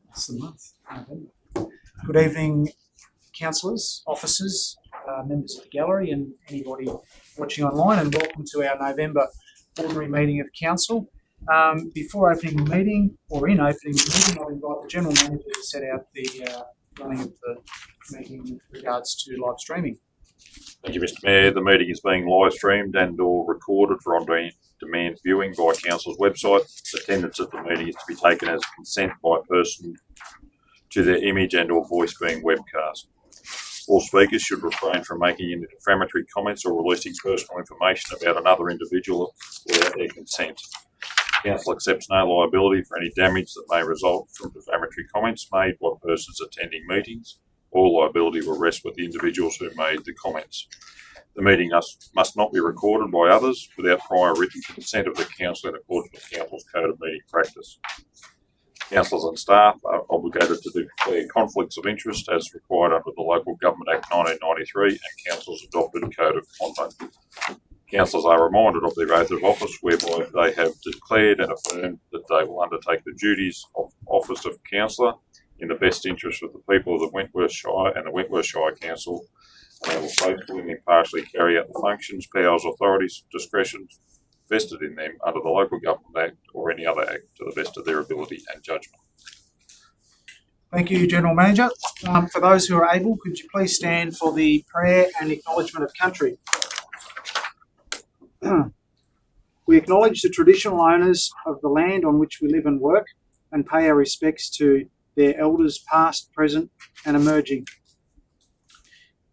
It's the month, November. Good evening, councillors, officers, members of the gallery and anybody watching online, and welcome to our November ordinary meeting of council. Before opening the meeting, or in opening the meeting, I'll invite the General Manager to set out the running of the meeting with regards to live streaming. Thank you, Mr Mayor. The meeting is being live streamed and or recorded for on-demand viewing via Council's website. Attendance at the meeting is to be taken as consent by person to their image and or voice being webcast. All speakers should refrain from making any defamatory comments or releasing personal information about another individual without their consent. Council accepts no liability for any damage that may result from defamatory comments made by persons attending meetings. All liability will rest with the individuals who made the comments. The meeting must not be recorded by others without prior written consent of the council in accordance with Council's Code of Meeting Practice. Councillors and staff are obligated to declare conflicts of interest as required under the Local Government Act 1993 and Council's adopted Code of Conduct. Councillors are reminded of their oath of office whereby they have declared and affirmed that they will undertake the duties of office of councillor in the best interest of the people of the Wentworth Shire and the Wentworth Shire Council, and they will faithfully and impartially carry out the functions, powers, authorities, discretions vested in them under the Local Government Act or any other act to the best of their ability and judgment. Thank you, General Manager. For those who are able, could you please stand for the prayer and acknowledgement of country? We acknowledge the traditional owners of the land on which we live and work and pay our respects to their elders past, present and emerging.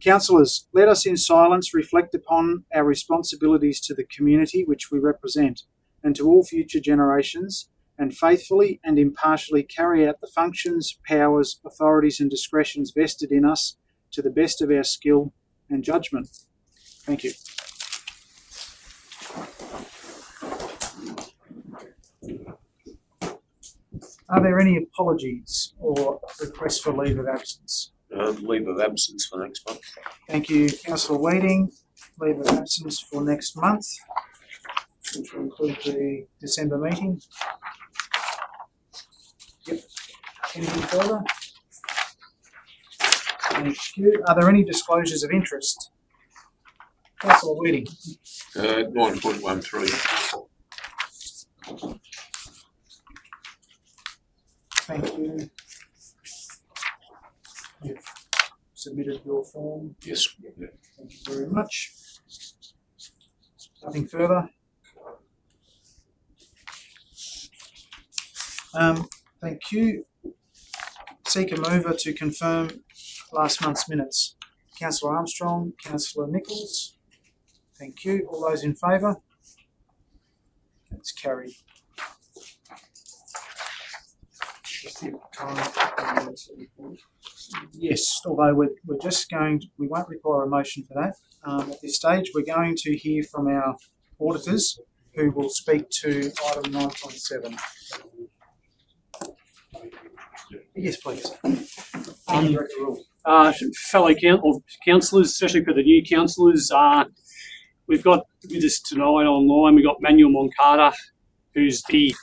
Councillors, let us in silence reflect upon our responsibilities to the community which we represent and to all future generations, and faithfully and impartially carry out the functions, powers, authorities and discretions vested in us to the best of our skill and judgment. Thank you. Are there any apologies or requests for leave of absence? Leave of absence for next month. Thank you, Councillor Weeding. Leave of absence for next month, which will include the December meeting. Yep. Anything further? Thank you. Are there any disclosures of interest? Councillor Weeding. 9.13. Thank you. You've submitted your form. Yes. Thank you very much. Nothing further. Thank you. Seek a mover to confirm last month's minutes. Councillor Armstrong, Councillor Nichols. Thank you. All those in favour? That's carried. Yes, although we're just going to, we won't require a motion for that. At this stage, we're going to hear from our auditors who will speak to item 9.7. Yes, please. Fellow councillors, especially for the new councillors, we've got with us tonight online, we've got Manuel Moncada, who's the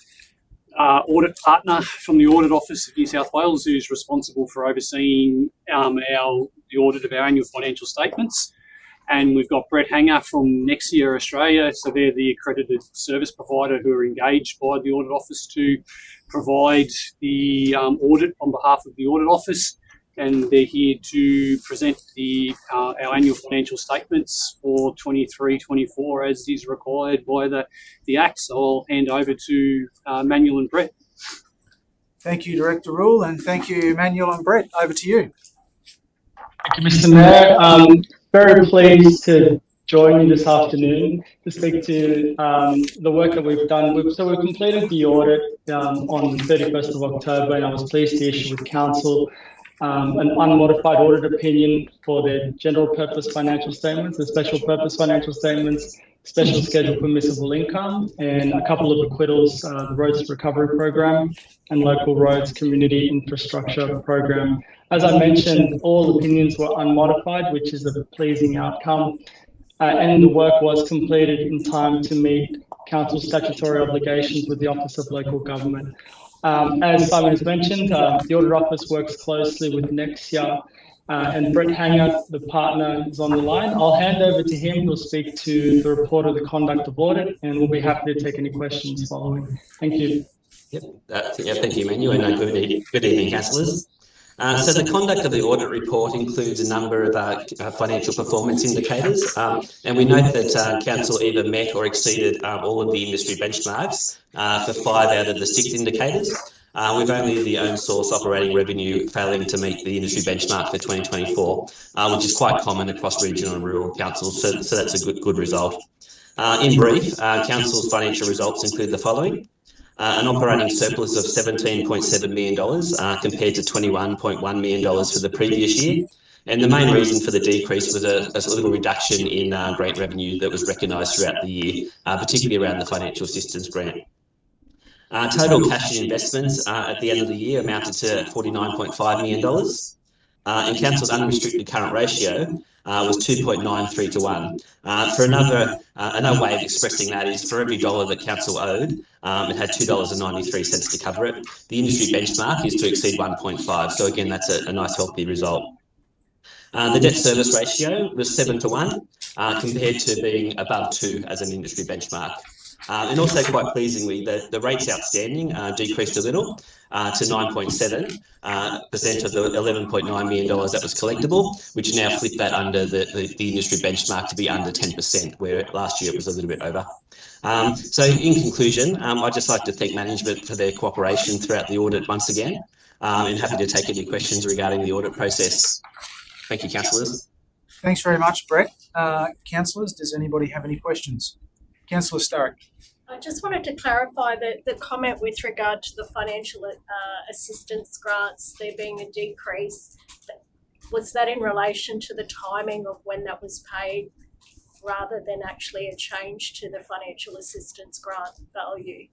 audit partner from the Audit Office of New South Wales, who's responsible for overseeing the audit of our annual financial statements. And we've got Brett Hanger from Nexia Australia, so they're the accredited service provider who are engaged by the Audit Office to provide the audit on behalf of the Audit Office. And they're here to present our annual financial statements for 23-24 as is required by the Act. So I'll hand over to Manuel and Brett. Thank you, Director Rule, and thank you, Manuel and Brett. Over to you. Thank you, Mr. Mayor. Very pleased to join you this afternoon to speak to the work that we've done. We've completed the audit on 31st of October, and I was pleased to issue with Council an unmodified audit opinion for the general purpose financial statements, the special purpose financial statements, special schedule permissible income, and a couple of acquittals, the Roads Recovery Program and Local Roads Community Infrastructure Program. As I mentioned, all opinions were unmodified, which is a pleasing outcome, and the work was completed in time to meet Council's statutory obligations with the Office of Local Government. As Simon has mentioned, the Audit Office works closely with Nexia, and Brett Hanger, the partner, is on the line. I'll hand over to him. He'll speak to the report of the conduct of audit, and we'll be happy to take any questions following. Thank you. Thank you, Manu, and good evening, councillors. So the conduct of the audit report includes a number of financial performance indicators, and we note that council either met or exceeded all of the industry benchmarks for 5 out of the 6 indicators, with only the own source operating revenue failing to meet the industry benchmark for 2024, which is quite common across regional and rural councils, so that's a good result. In brief, council's financial results include the following. An operating surplus of $17.7 million compared to $21.1 million for the previous year. And the main reason for the decrease was a little reduction in grant revenue that was recognised throughout the year, particularly around the financial assistance grant. Total cash and investments at the end of the year amounted to $49.5 million. And council's unrestricted current ratio was 2.93 to 1. For another way of expressing that is for every dollar that council owed, it had $2.93 to cover it. The industry benchmark is to exceed 1.5. So again, that's a nice healthy result. The debt service ratio was 7 to 1 compared to being above 2 as an industry benchmark. And also quite pleasingly, the rates outstanding decreased a little to 9.7% of the $11.9 million that was collectible, which now flipped that under the industry benchmark to be under 10%, where last year it was a little bit over. So in conclusion, I'd just like to thank management for their cooperation throughout the audit once again, and happy to take any questions regarding the audit process. Thank you, councillors. Thanks very much, Brett. Councillors, does anybody have any questions? Councillor Starrick. I just wanted to clarify the comment with regard to the financial assistance grants, there being a decrease. Was that in relation to the timing of when that was paid rather than actually a change to the financial assistance grant value?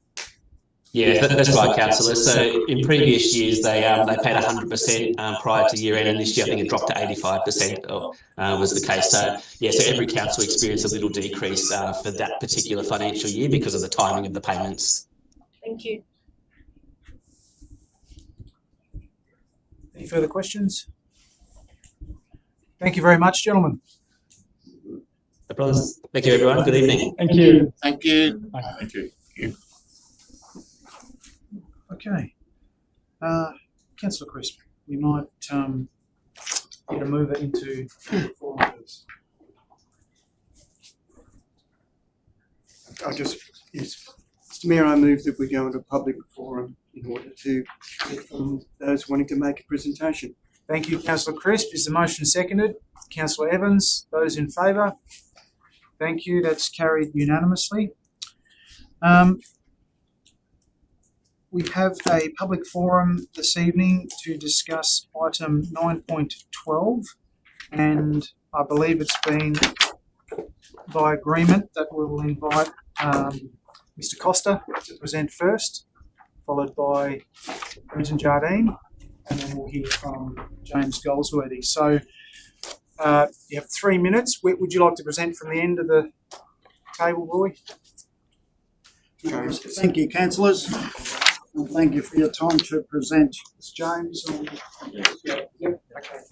Yeah, that's right, councillor. So in previous years, they paid 100% prior to year end, and this year I think it dropped to 85% was the case. So yeah, so every council experienced a little decrease for that particular financial year because of the timing of the payments. Thank you. Any further questions? Thank you very much, gentlemen. No problems. Thank you, everyone. Good evening. Thank you. Thank you. Thank you. Okay. Councillor Crisp, we might get a move it into forum first. Yes, Mr. Mayor, I move that we go into public forum in order to hear from those wanting to make a presentation. Thank you, Councillor Crisp. Is the motion seconded? Councillor Evans, those in favour? Thank you. That's carried unanimously. We have a public forum this evening to discuss item 9.12, and I believe it's been by agreement that we will invite Mr. Costa to present first, followed by Brenton Jardine, and then we'll hear from James Goldsworthy. So you have 3 minutes. Would you like to present from the end of the table, Roy? Thank you, councillors. And thank you for your time to present. It's James. Okay,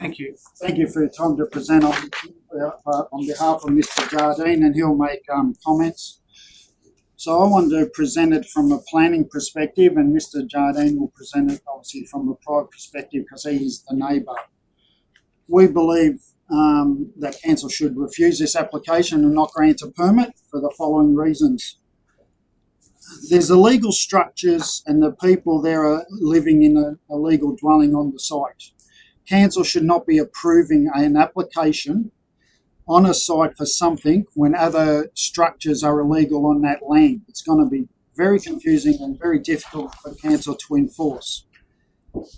thank you. Thank you for your time to present on behalf of Mr. Jardine, and he'll make comments. So I want to present it from a planning perspective, and Mr. Jardine will present it obviously from a private perspective because he is the neighbour. We believe that council should refuse this application and not grant a permit for the following reasons. There's illegal structures and the people there are living in an illegal dwelling on the site. Council should not be approving an application on a site for something when other structures are illegal on that land. It's going to be very confusing and very difficult for council to enforce.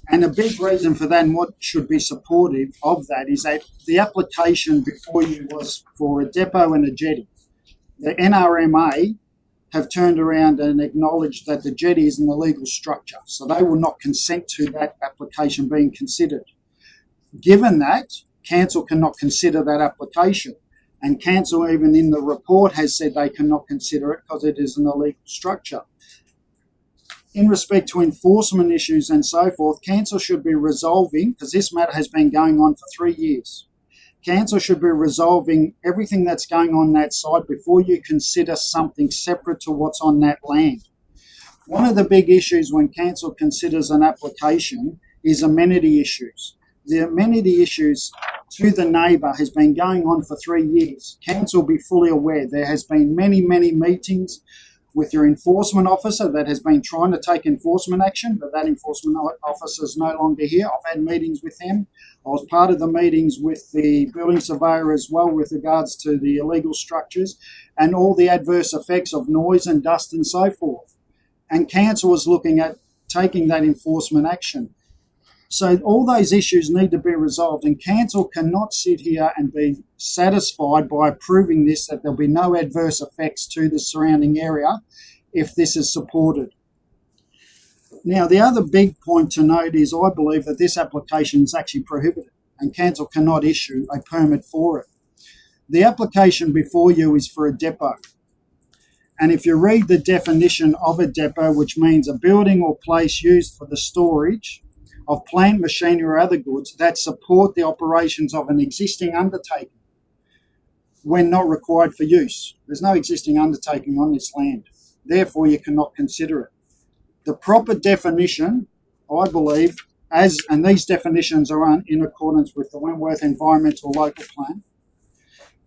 And a big reason for that, and what should be supportive of that, is that the application before you was for a depot and a jetty. The NRMA have turned around and acknowledged that the jetty is an illegal structure, so they will not consent to that application being considered. Given that, council cannot consider that application, and council even in the report has said they cannot consider it because it is an illegal structure. in respect to enforcement issues and so forth, council should be resolving, because this matter has been going on for 3 years. Council should be resolving everything that's going on that site before you consider something separate to what's on that land. One of the big issues when council considers an application is amenity issues. The amenity issues to the neighbour has been going on for 3 years. Council will be fully aware. There has been many meetings with your enforcement officer that has been trying to take enforcement action, but that enforcement officer is no longer here. I've had meetings with him. I was part of the meetings with the building surveyor as well with regards to the illegal structures and all the adverse effects of noise and dust and so forth. And council was looking at taking that enforcement action. So all those issues need to be resolved, and council cannot sit here and be satisfied by approving this that there'll be no adverse effects to the surrounding area if this is supported. Now, the other big point to note is I believe that this application is actually prohibited and council cannot issue a permit for it. The application before you is for a depot. And if you read the definition of a depot, which means a building or place used for the storage of plant, machinery or other goods that support the operations of an existing undertaking when not required for use. There's no existing undertaking on this land. Therefore, you cannot consider it. The proper definition, I believe, and these definitions are in accordance with the Wentworth Environmental Local Plan,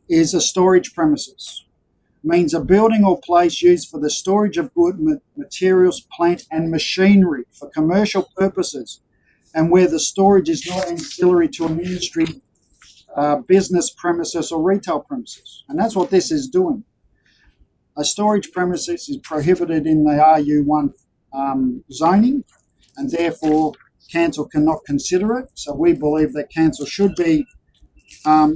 is a storage premises. Means a building or place used for the storage of good materials, plant and machinery for commercial purposes, and where the storage is not ancillary to an industry, business premises or retail premises. And that's what this is doing. A storage premises is prohibited in the RU1 zoning, and therefore council cannot consider it. So we believe that council should be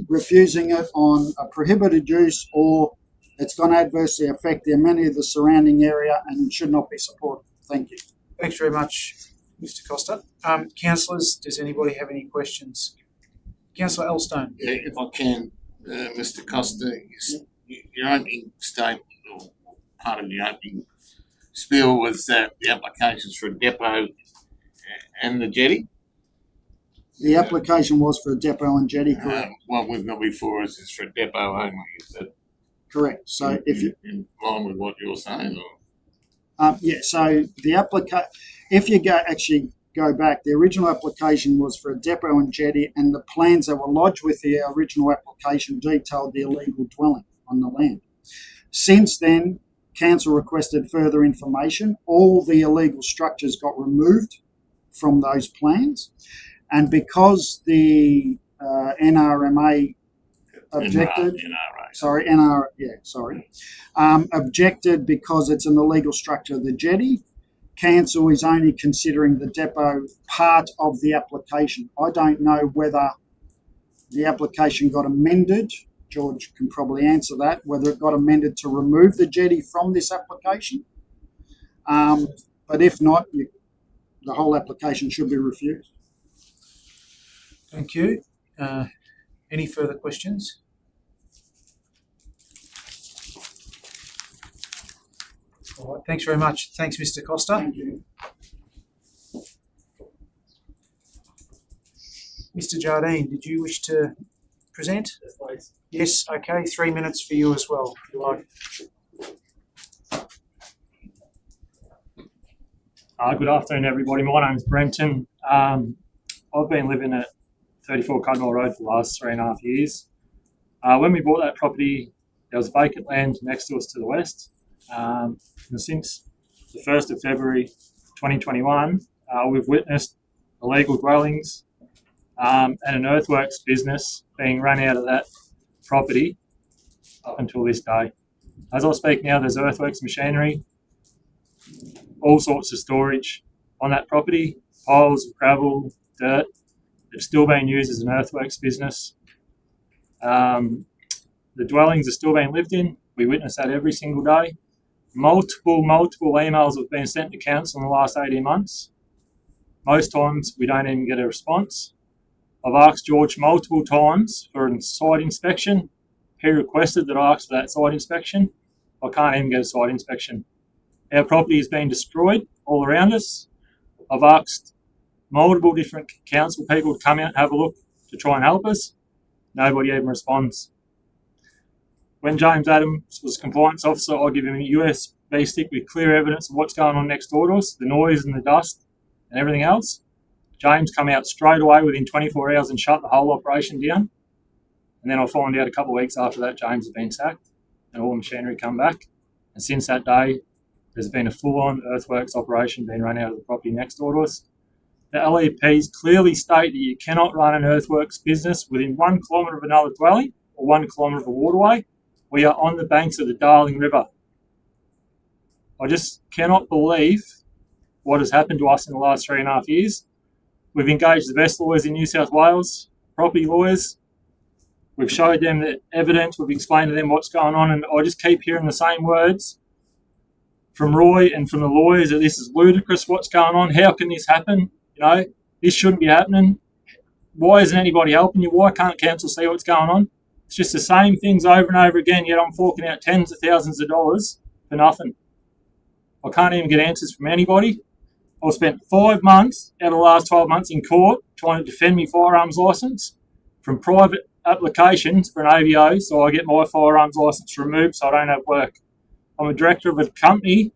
refusing it on a prohibited use, or it's going to adversely affect the amenity of the surrounding area and should not be supported. Thank you. Thanks very much, Mr. Costa. Councillors, does anybody have any questions? Councillor Elstone. Yeah, if I can, Mr. Costa, your opening statement, or part of your opening spiel, was that the applications for a depot and the jetty. The application was for a depot and jetty, correct? What we've got before us is for a depot only. Is that correct? So if you in line with what you're saying, or? Yeah, so the if you go back, the original application was for a depot and jetty, and the plans that were lodged with the original application detailed the illegal dwelling on the land. Since then, council requested further information. All the illegal structures got removed from those plans, and because the NRMA objected. Objected because it's an illegal structure of the jetty. Council is only considering the depot part of the application. I don't know whether the application got amended. George can probably answer that, whether it got amended to remove the jetty from this application. But if not, the whole application should be refused. Thank you. Any further questions? All right, thanks very much. Thanks, Mr. Costa. Thank you. Mr. Jardine, did you wish to present? Yes, please. Yes, okay. 3 minutes for you as well, if you like. Good afternoon, everybody. My name's Brenton. I've been living at 34 Cudmore Road for the last 3.5 years. When we bought that property, there was vacant land next to us to the west. And since the 1st of February 2021, we've witnessed illegal dwellings and an earthworks business being run out of that property up until this day. As I speak now, there's earthworks machinery, all sorts of storage on that property, piles of gravel, dirt. It's still being used as an earthworks business. The dwellings are still being lived in. We witness that every single day. Multiple emails have been sent to council in the last 18 months. Most times we don't even get a response. I've asked George multiple times for a site inspection. He requested that I ask for that site inspection. I can't even get a site inspection. Our property has been destroyed. all around us. I've asked multiple different council people to come out and have a look to try and help us. Nobody even responds. When James Adams was compliance officer, I give him a USB stick with clear evidence of what's going on next door to us, the noise and the dust and everything else. James come out straight away within 24 hours and shut the whole operation down. And then I find out a couple of weeks after that, James has been sacked and all the machinery come back. And since that day, there's been a full-on earthworks operation being run out of the property next door to us. The LEPs clearly state that you cannot run an earthworks business within 1 kilometre of another dwelling or 1 kilometre of a waterway. We are on the banks of the Darling River. I just cannot believe what has happened to us in the last 3.5 years. We've engaged the best lawyers in New South Wales, property lawyers. We've showed them the evidence, we've explained to them what's going on, and I just keep hearing the same words from Roy and from the lawyers that this is ludicrous, what's going on, how can this happen? You know, this shouldn't be happening. Why isn't anybody helping you? Why can't council see what's going on? It's just the same things over and over again, yet I'm forking out tens of thousands of dollars for nothing. I can't even get answers from anybody. I've spent 5 months out of the last 12 months in court trying to defend my firearms licence from private applications for an AVO, so I get my firearms licence removed so I don't have work. I'm a director of a company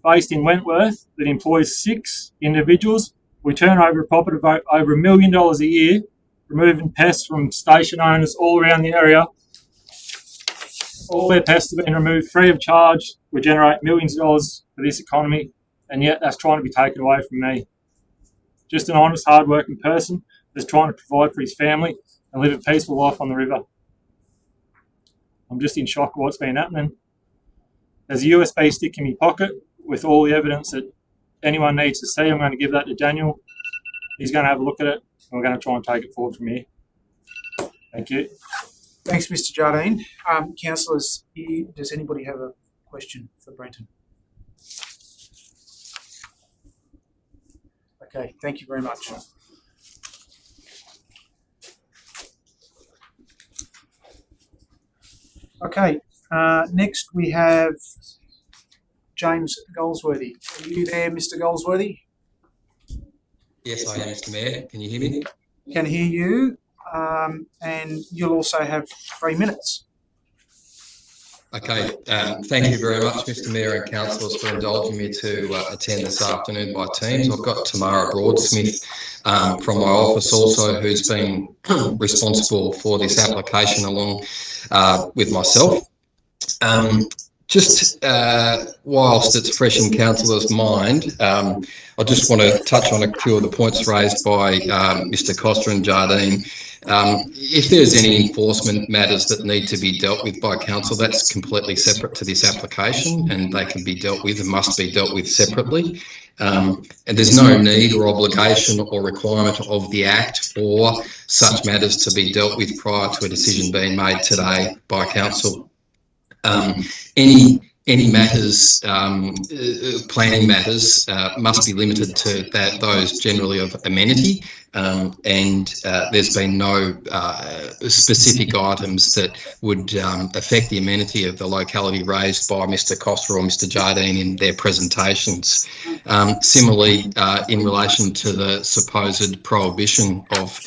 based in Wentworth that employs 6 individuals. We turn over a profit of over $1 million a year, removing pests from station owners all around the area. All their pests have been removed free of charge. We generate millions of dollars for this economy, and yet that's trying to be taken away from me. Just an honest, hard-working person that's trying to provide for his family and live a peaceful life on the river. I'm just in shock of what's been happening. There's a USB stick in my pocket with all the evidence that anyone needs to see. I'm going to give that to Daniel. He's going to have a look at it, and we're going to try and take it forward from here. Thank you. Thanks, Mr. Jardine. Councillors, does anybody have a question for Brenton? Okay, thank you very much. Okay, next we have James Goldsworthy. Are you there, Mr. Goldsworthy? Yes, I am, Mr. Mayor. Can you hear me? Can hear you, and you'll also have 3 minutes. Okay, thank you very much, Mr. Mayor and councillors, for indulging me to attend this afternoon by Teams. I've got Tamara Broadsmith from my office also, who's been responsible for this application along with myself. Just whilst it's fresh in councillors' mind, I just want to touch on a few of the points raised by Mr. Costa and Jardine. If there's any enforcement matters that need to be dealt with by council, that's completely separate to this application, and they can be dealt with and must be dealt with separately. And there's no need or obligation or requirement of the Act for such matters to be dealt with prior to a decision being made today by council. Any matters, planning matters, must be limited to those generally of amenity, and there's been no specific items that would affect the amenity of the locality raised by Mr. Costa or Mr. Jardine in their presentations. Similarly, in relation to the supposed prohibition of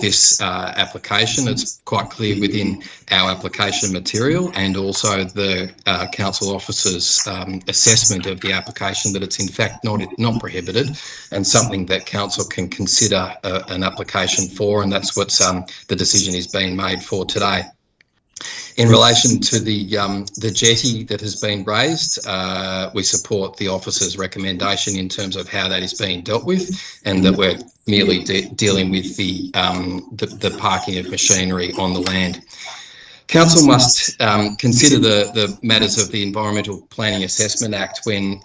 this application, it's quite clear within our application material and also the council officer's assessment of the application that it's in fact not prohibited and something that council can consider an application for, and that's what's the decision is being made for today. In relation to the jetty that has been raised, we support the officer's recommendation in terms of how that is being dealt with, and that we're merely dealing with the parking of machinery on the land. Council must consider the matters of the Environmental Planning Assessment Act when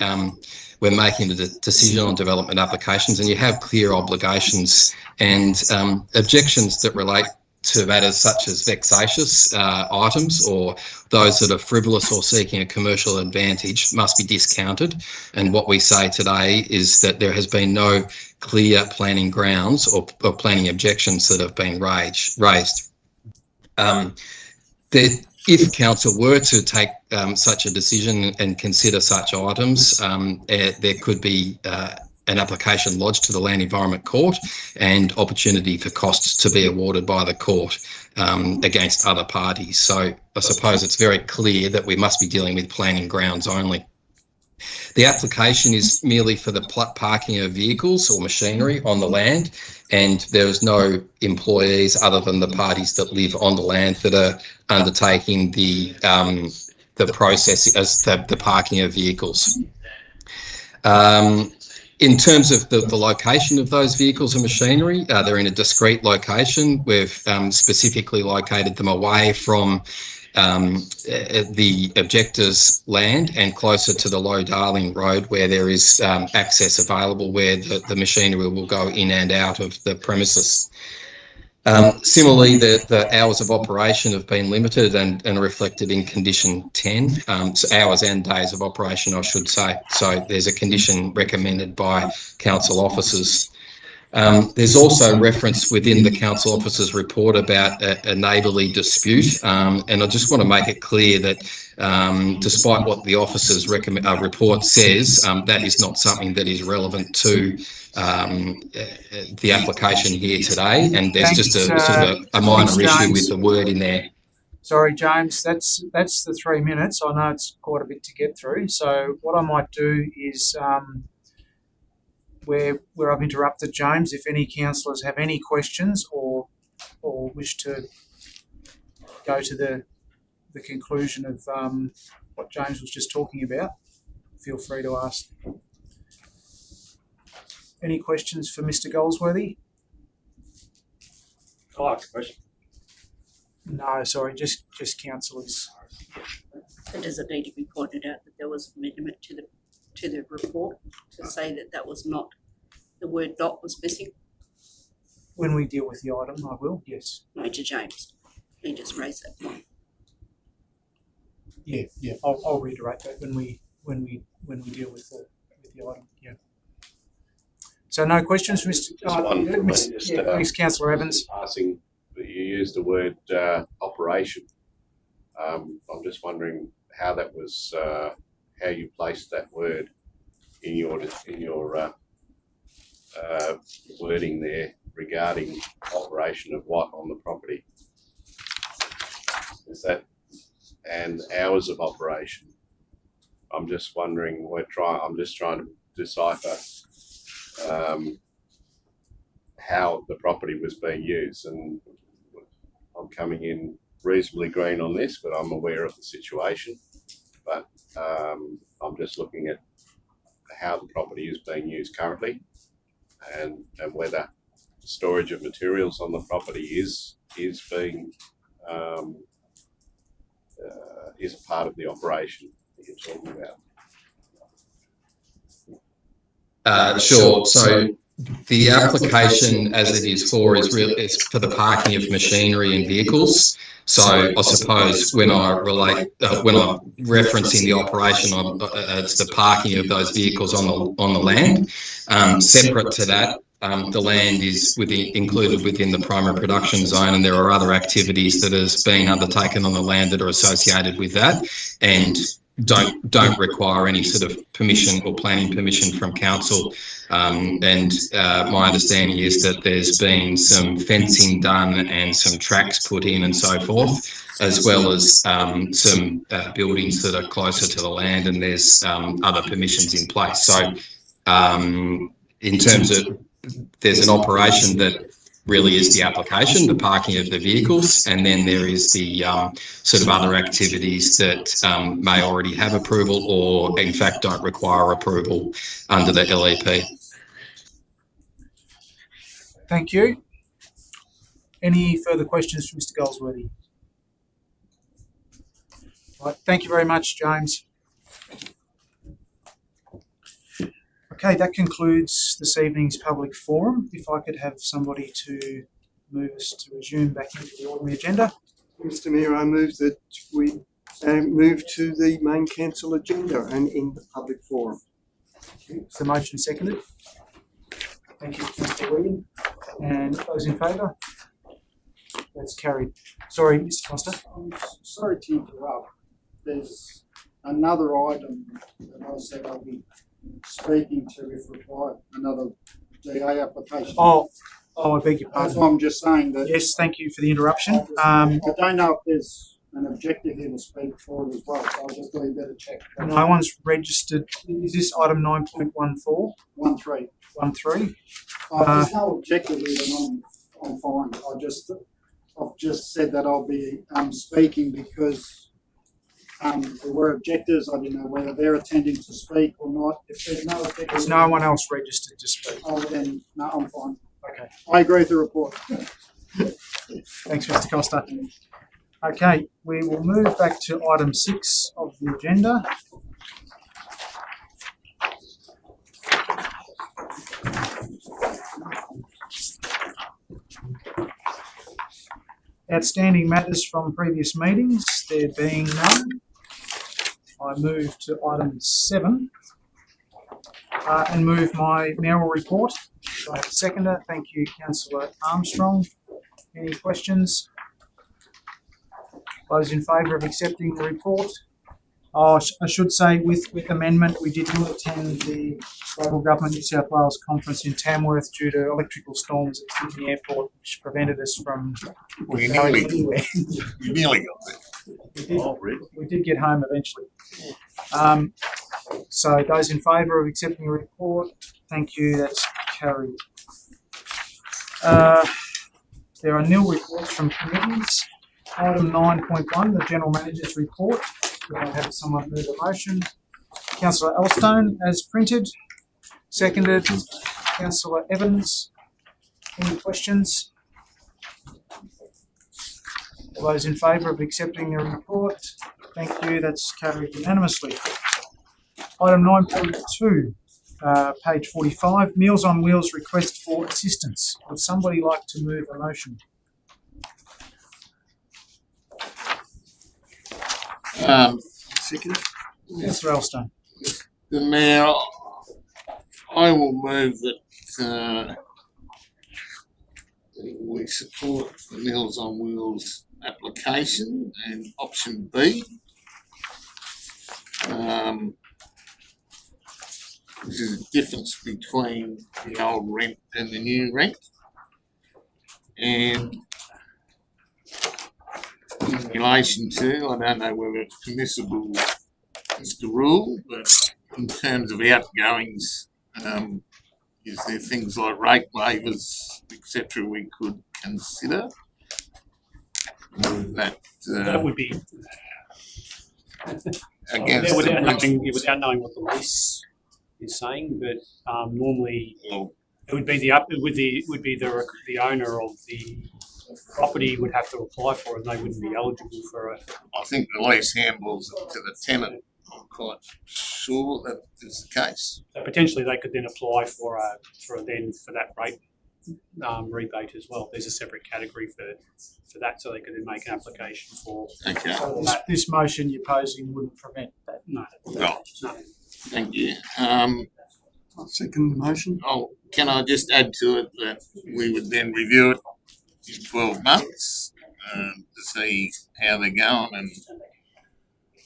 we're making the decision on development applications, and you have clear obligations and objections that relate to matters such as vexatious items or those that are frivolous or seeking a commercial advantage must be discounted. And what we say today is that there has been no clear planning grounds or planning objections that have been raised. if council were to take such a decision and consider such items, there could be an application lodged to the Land Environment Court and opportunity for costs to be awarded by the court against other parties. So I suppose it's very clear that we must be dealing with planning grounds only. The application is merely for the parking of vehicles or machinery on the land, and there is no employees other than the parties that live on the land that are undertaking the process as the parking of vehicles. In terms of the location of those vehicles and machinery, they're in a discrete location. We've specifically located them away from the objector's land and closer to the Low Darling Road, where there is access available, where the machinery will go in and out of the premises. Similarly, the hours of operation have been limited and reflected in condition 10, so hours and days of operation, I should say. So there's a condition recommended by council officers. There's also reference within the council officer's report about a neighbourly dispute, and I just want to make it clear that despite what the officer's report says, that is not something that is relevant to the application here today, and there's just a sort of a minor issue with the word in there. Sorry, James, that's the 3 minutes. I know it's quite a bit to get through, so what I might do is where I've interrupted James, if any councillors have any questions or wish to go to the conclusion of what James was just talking about, feel free to ask. Any questions for Mr. Goldsworthy? I'll ask a question. No, sorry, just councillors. And does it need to be pointed out that there was an amendment to the report to say that was not, the word "not" was missing? When we deal with the item, I will. Yes. No, to James. He just raised that point. Yeah. I'll reiterate that when we deal with the item. Yeah. So no questions, Mr. Thanks, Councillor Evans. Passing, you used the word operation. I'm just wondering how that was, how you placed that word in your wording there regarding operation of what on the property. Is that and hours of operation? I'm just wondering. I'm just trying to decipher how the property was being used, and I'm coming in reasonably green on this, but I'm aware of the situation. But I'm just looking at how the property is being used currently, and whether storage of materials on the property is being is a part of the operation that you're talking about. Sure. So the application, as it is for, is for the parking of machinery and vehicles. So I suppose when I when I'm referencing the operation, it's the parking of those vehicles on the land. Separate to that, the land is included within the primary production zone, and there are other activities that has been undertaken on the land that are associated with that, and don't require any sort of permission or planning permission from council. My understanding is that there's been some fencing done and some tracks put in and so forth, as well as some buildings that are closer to the land, and there's other permissions in place. So in terms of, there's an operation that really is the application, the parking of the vehicles, and then there is the sort of other activities that may already have approval or in fact don't require approval under the LEP. Thank you. Any further questions from Mr. Goldsworthy? Right, thank you very much, James. Okay, that concludes this evening's public forum. If I could have somebody to move us to resume back into the ordinary agenda. Mr. Mayor, I move that we move to the main council agenda and end the public forum. Is the motion seconded? Thank you, Mr. William. And those in favour? That's carried. Sorry, Mr. Costa. I'm sorry to interrupt. There's another item that I said I'll be speaking to if required, another DA application. Oh, I beg your That's pardon. why I'm just saying that. Yes, thank you for the interruption. I don't know if there's an objective here to speak for it as well, so I'll just do a better check. No one's registered. Is this item 9.14? 1-3. 13? If there's no objective here, then I'm fine. I've just said that I'll be speaking because there were objectives. I didn't know whether they're attending to speak or not. If there's no objective, There's no one else registered to speak. oh, then no, I'm fine. Okay. I agree with the report. Thanks, Mr. Costa. Okay, we will move back to item 6 of the agenda. Outstanding matters from previous meetings, there being none. I move to item 7 and move my mayoral report. I have a seconder. Thank you, Councillor Armstrong. Any questions? Those in favour of accepting the report? Oh, I should say with amendment, we did not attend the Local Government New South Wales conference in Tamworth due to electrical storms at Sydney Airport, which prevented us from going anywhere. You nearly got there. We did get home eventually. So those in favour of accepting the report, thank you, that's carried. There are nil reports from committees. Item 9.1, the General Manager's report. Could I have someone move the motion? Councillor Elstone, as printed. Seconded. Councillor Evans. Any questions? All those in favour of accepting the report? Thank you, that's carried unanimously. Item 9.2, page 45, Meals on Wheels request for assistance. Would somebody like to move a motion? Second. Councillor Elstone. The Mayor, I will move that we support the Meals on Wheels application and option B. This is a difference between the old rent and the new rent. And in relation to, I don't know whether it's permissible as the rule, but in terms of outgoings, is there things like rate waivers, etc., we could consider? That would be against without knowing what the lease is saying, but normally it would be the owner of the property would have to apply for it, and they wouldn't be eligible for it. I think the lease handles it to the tenant. I'm quite sure that is the case. So potentially they could then apply for that rate rebate as well. There's a separate category for that, so they could then make an application for. Okay. So this motion you're posing wouldn't prevent that? No. No. Thank you. I'll second the motion. Oh, can I just add to it that we would then review it in 12 months to see how they're going and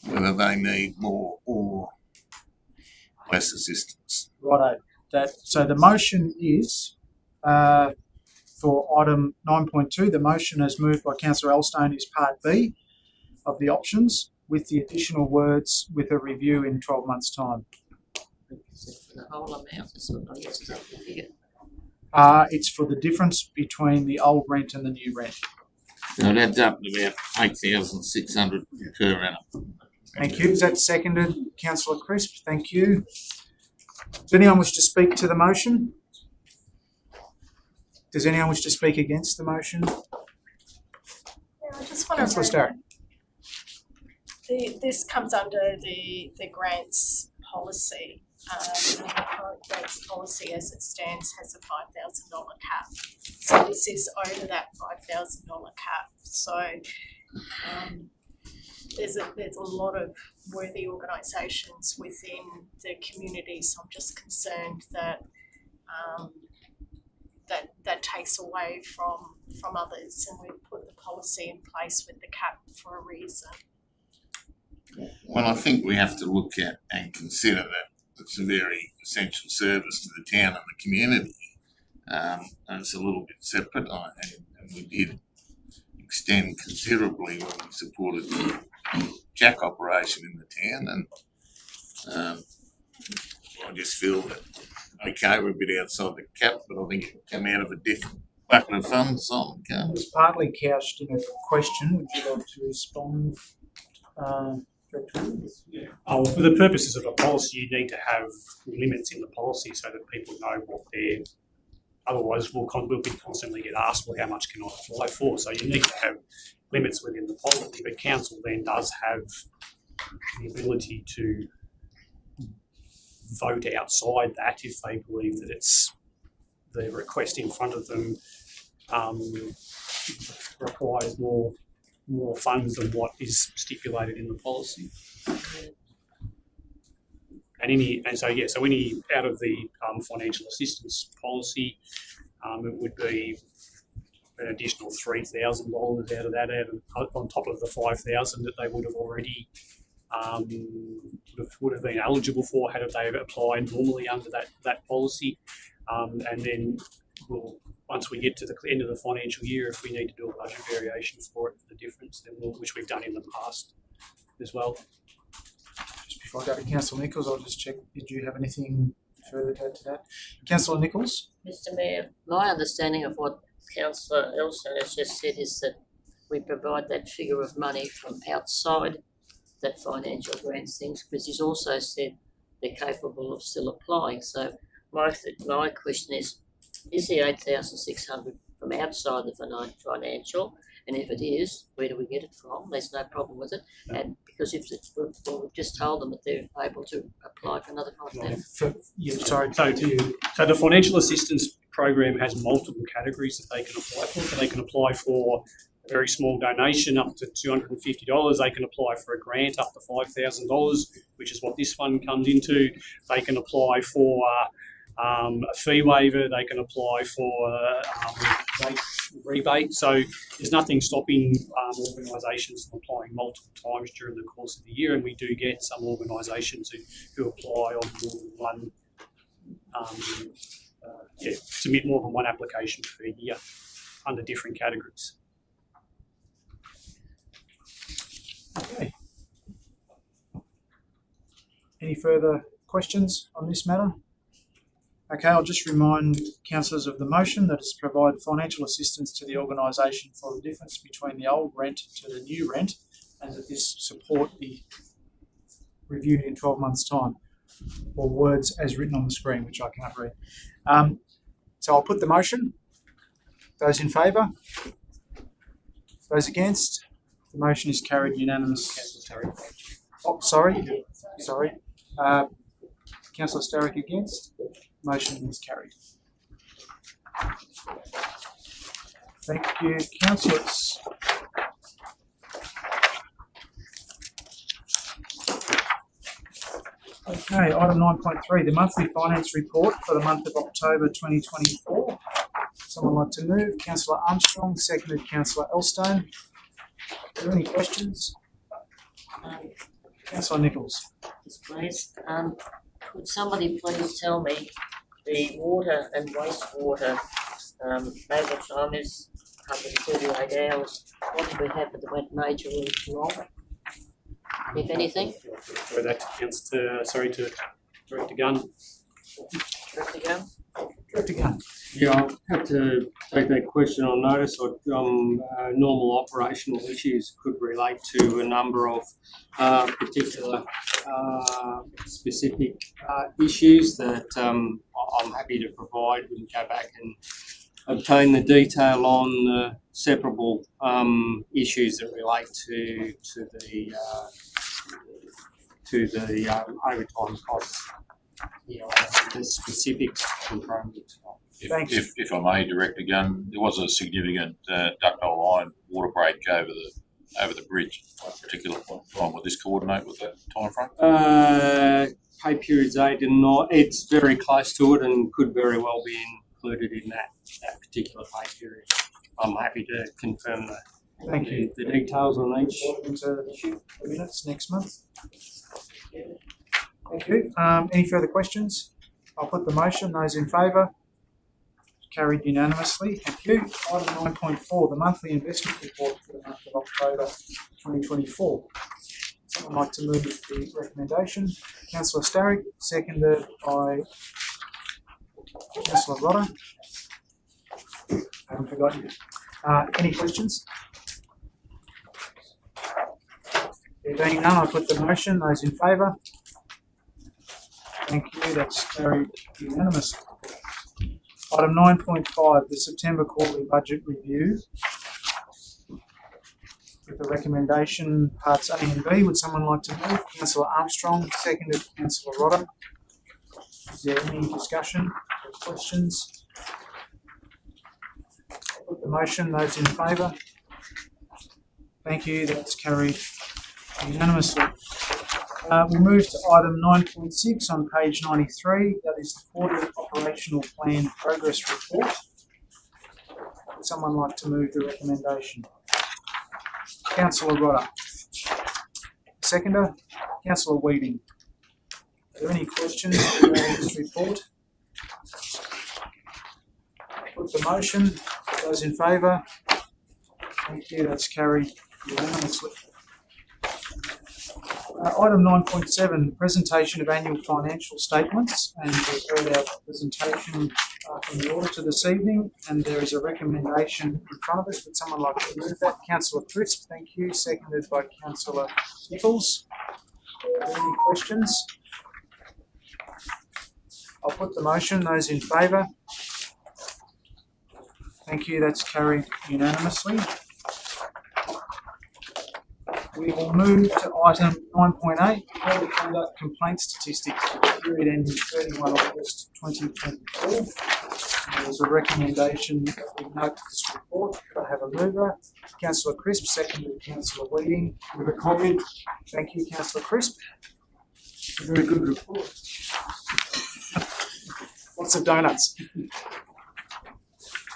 whether they need more or less assistance. Righto. So the motion is for item 9.2, the motion as moved by Councillor Elstone is part B of the options with the additional words with a review in 12 months' time. The whole amount is what I guess is up here. It's for the difference between the old rent and the new rent. So it adds up to about 8,600 per annum. Thank you. Is that seconded, Councillor Crisp? Thank you. Does anyone wish to speak to the motion? Does anyone wish to speak against the motion? I just want Councillor Starrett. This comes under the grants policy. The current grants policy as it stands has a $5,000 cap. So this is over that $5,000 cap. So there's a lot of worthy organisations within the community. So I'm just concerned that that takes away from others, and we've put the policy in place with the cap for a reason. Well, I think we have to look at and consider that it's a very essential service to the town and the community. And it's a little bit separate, and we did extend considerably when we supported the jack operation in the town, and I just feel that, okay, we're a bit outside the cap, but I think it can come out of a different bucket of funds. It was partly couched in a question. Would you like to respond? Oh, for the purposes of a policy, you need to have limits in the policy so that people know what they're. Otherwise, we'll be constantly get asked, well, how much can I apply for? So you need to have limits within the policy, but council then does have the ability to vote outside that if they believe that it's the request in front of them requires more funds than what is stipulated in the policy. And any out of the financial assistance policy, it would be an additional $3,000 out of that, on top of the $5,000 that they would have already would have been eligible for had they applied normally under that policy. And then once we get to the end of the financial year, if we need to do a budget variation for it for the difference, then which we've done in the past as well. Just before I go to Councillor Nichols, I'll just check, did you have anything further to add to that? Councillor Nichols? Mr Mayor, my understanding of what Councillor Elstone has just said is that we provide that figure of money from outside that financial grants things, because he's also said they're capable of still applying. So my question is the 8,600 from outside the financial? And if it is, where do we get it from? There's no problem with it. And because we've just told them that they're able to apply for another 5,000. So the financial assistance program has multiple categories that they can apply for. So they can apply for a very small donation up to $250. They can apply for a grant up to $5,000, which is what this fund comes into. They can apply for a fee waiver. They can apply for a rebate. So there's nothing stopping organisations from applying multiple times during the course of the year, and we do get some organisations who apply on more than one, submit more than one application per year under different categories. Okay. Any further questions on this matter? Okay, I'll just remind councillors of the motion that is to provide financial assistance to the organisation for the difference between the old rent to the new rent, and that this support be reviewed in 12 months' time, or words as written on the screen, which I cannot read. So I'll put the motion. Those in favour? Those against? The motion is carried unanimously. Oh, sorry. Councillor Starrick against? Motion is carried. Thank you, councillors. Okay, item 9.3, the monthly finance report for the month of October 2024. Someone like to move? Councillor Armstrong, seconded Councillor Elstone. Are there any questions? Councillor Nichols. Yes, please. Could somebody please tell me the water and wastewater overtime is 138 hours. What do we have at the wet major wrong, if anything? Throw that to Director Gunn. Director Gunn? Director Gunn. Yeah, I'll have to take that question on notice. Normal operational issues could relate to a number of particular specific issues that I'm happy to provide. We can go back and obtain the detail on separable issues that relate to the overtime costs. The specifics component. If I may, Director Gunn, there was a significant ductile line water break over the bridge at a particular point in time. Would this coordinate with that time frame? Pay periods 8 and 9. It's very close to it and could very well be included in that particular pay period. I'm happy to confirm Thank you. The details on each. Welcome to the minutes next month. Thank you. Any further questions? I'll put the motion. Those in favour? Carried unanimously. Thank you. Item 9.4, the monthly investment report for the month of October 2024. Someone like to move the recommendation? Councillor Starrick, seconded by Councillor Rodder. I haven't forgotten you. Any questions? There being none, I put the motion. Those in favour? Thank you. That's carried unanimously. Item 9.5, the September quarterly budget review. With the recommendation, parts A and B, would someone like to move? Councillor Armstrong, seconded Councillor Rodder. Is there any discussion or questions? Put the motion. Those in favour? Thank you. That's carried unanimously. We move to item 9.6 on page 93. That is the quarterly operational plan progress report. Would someone like to move the recommendation? Councillor Rodder. Seconder, Councillor Weeding. Are there any questions on this report? Put the motion. Those in favour? Thank you. That's carried unanimously. Item 9.7, presentation of annual financial statements, and we've heard our presentation from the auditor this evening, and there is a recommendation in front of us. Would someone like to move that? Councillor Crisp, thank you, seconded by Councillor Nichols. Are there any questions? I'll put the motion. Those in favour? Thank you, that's carried unanimously. We will move to item 9.8, how to conduct complaint statistics for the period ending 31 August 2024. There's a recommendation that we note this report. Could I have a mover? Councillor Crisp, seconded Councillor Weeding. With a comment. Thank you, Councillor Crisp. A very good report. Lots of donuts.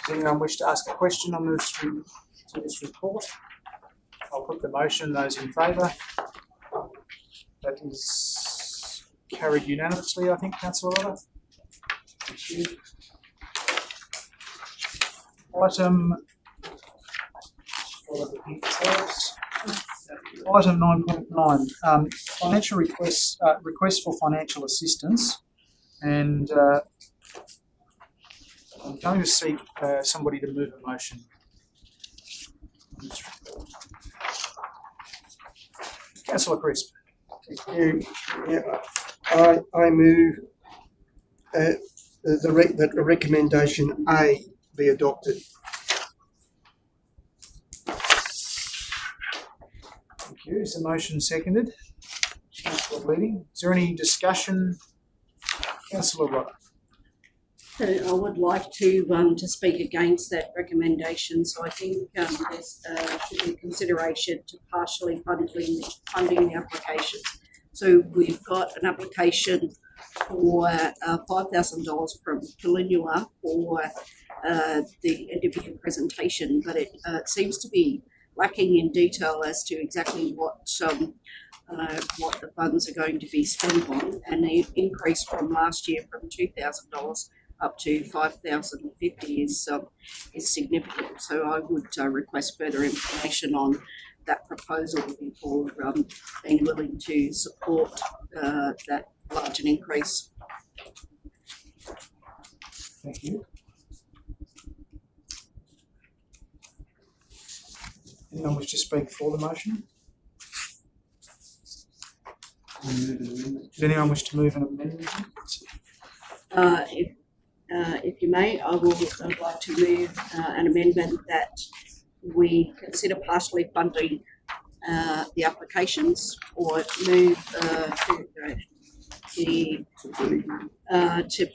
Does anyone wish to ask a question on this report? I'll put the motion. Those in favour? That is carried unanimously, I think, Councillor Rodder. Thank you. Item 9.9, financial requests, request for financial assistance, and I'm going to seek somebody to move a motion on this report. Councillor Crisp. I move that recommendation A be adopted. Thank you. Is the motion seconded? Councillor Weeding. Is there any discussion? Councillor Rodder. So I would like to speak against that recommendation. So I think there's should be consideration to partially funding the applications. So we've got an application for $5,000 from Kalinua for the end of year presentation, but it seems to be lacking in detail as to exactly what the funds are going to be spent on, and the increase from last year from $2,000 up to $5,050 is significant. So I would request further information on that proposal before being willing to support that large an increase. Thank you. Anyone wish to speak for the motion? Does anyone wish to move an amendment? If you may, I'd like to move an amendment that we consider partially funding the applications, or move to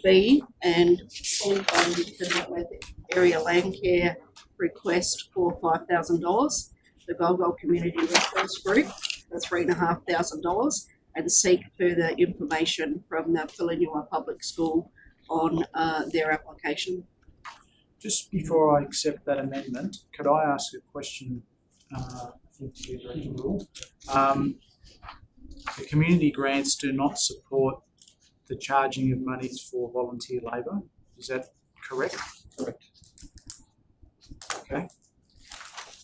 B and full fund the Wentworth area land care request for $5,000, the Gold Community Resource Group for $3,500, and seek further information from the Kalinua Public School on their application. Just before I accept that amendment, could I ask a question I think to the rule. The community grants do not support the charging of monies for volunteer labour. Is that correct? Correct. Okay.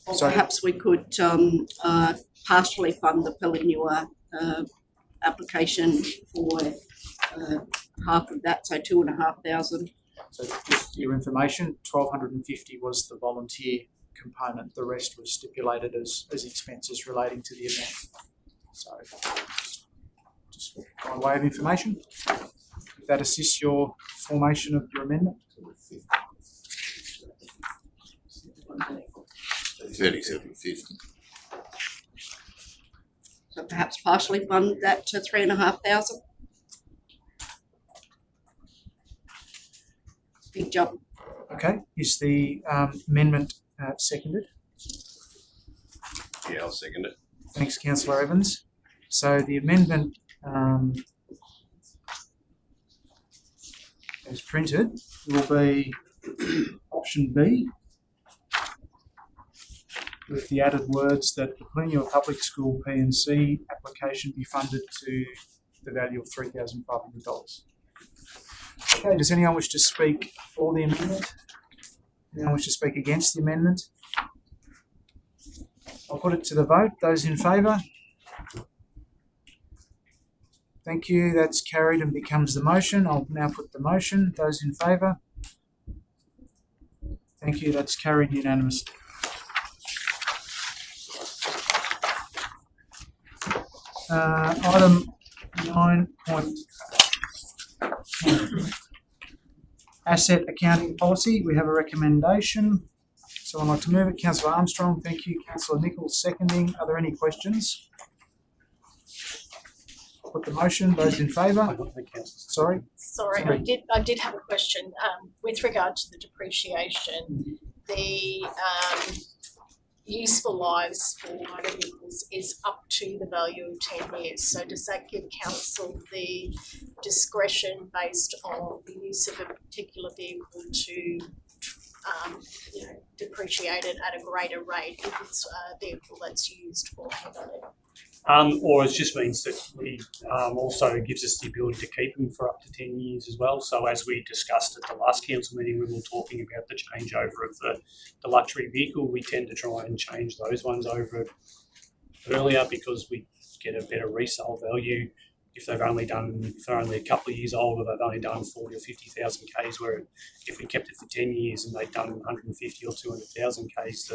Or So- perhaps we could partially fund the Pellinua application for half of that, so 2,500. So just your information, 1,250 was the volunteer component. The rest was stipulated as expenses relating to the event. So just by way of information, if that assists your formation of your amendment. 37.50. So perhaps partially fund that to 3,500. Big jump. Okay, is the amendment seconded? Yeah, I'll second it. Thanks, Councillor Evans. So the amendment as printed will be option B, with the added words that the Pellinua Public School P&C application be funded to the value of $3,500. Okay, does anyone wish to speak for the amendment? Anyone wish to speak against the amendment? I'll put it to the vote. Those in favour? Thank you. That's carried and becomes the motion. I'll now put the motion. Those in favour? Thank you. That's carried unanimously. Item 9. Asset accounting policy. We have a recommendation. Someone like to move it? Councillor Armstrong. Thank you. Councillor Nichols seconding. Are there any questions? I'll put the motion. Those in favour? Sorry. Sorry, I did have a question with regard to the depreciation. The useful lives for motor vehicles is up to the value of 10 years. So does that give council the discretion based on the use of a particular vehicle to depreciate it at a greater rate if it's a vehicle that's used for Or it just means that we also gives us the ability to keep them for up to 10 years as well. So as we discussed at the last council meeting, we were talking about the changeover of the luxury vehicle. We tend to try and change those ones over earlier because we get a better resale value if they're only a couple of years old, or they've only done 40 or 50,000 Ks, where if we kept it for 10 years and they've done 150 or 200,000 Ks,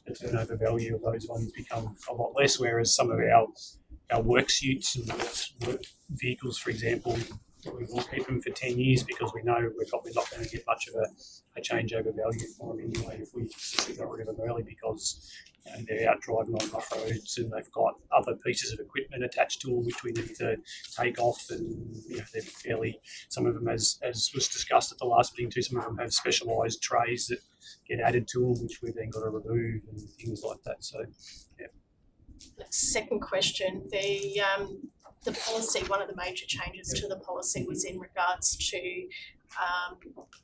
the turnover value of those ones become a lot less, whereas some of our work suits and work vehicles, for example, we will keep them for 10 years because we know we're probably not going to get much of a changeover value for them anyway if we got rid of them early, because they're out driving on rough roads and they've got other pieces of equipment attached to them which we need to take off, and they're fairly, some of them, as was discussed at the last meeting too, some of them have specialised trays that get added to them which we've then got to remove and things like that. So yeah. Second question, the policy, one of the major changes to the policy was in regards to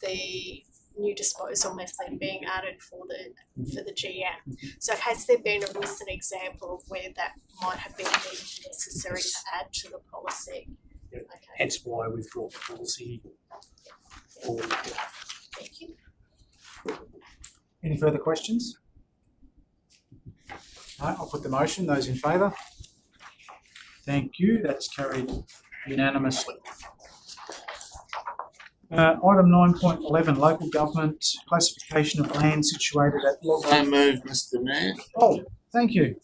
the new disposal method being added for the GM. So has there been a recent example of where that might have been necessary to add to the policy? Yeah. Okay. Hence why we've brought the policy forward. Thank you. Any further questions? No, I'll put the motion. Those in favour? Thank you. That's carried unanimously. Item 9.11, local government classification of land situated at Log. So moved, Mr. Mayor. Oh, thank you.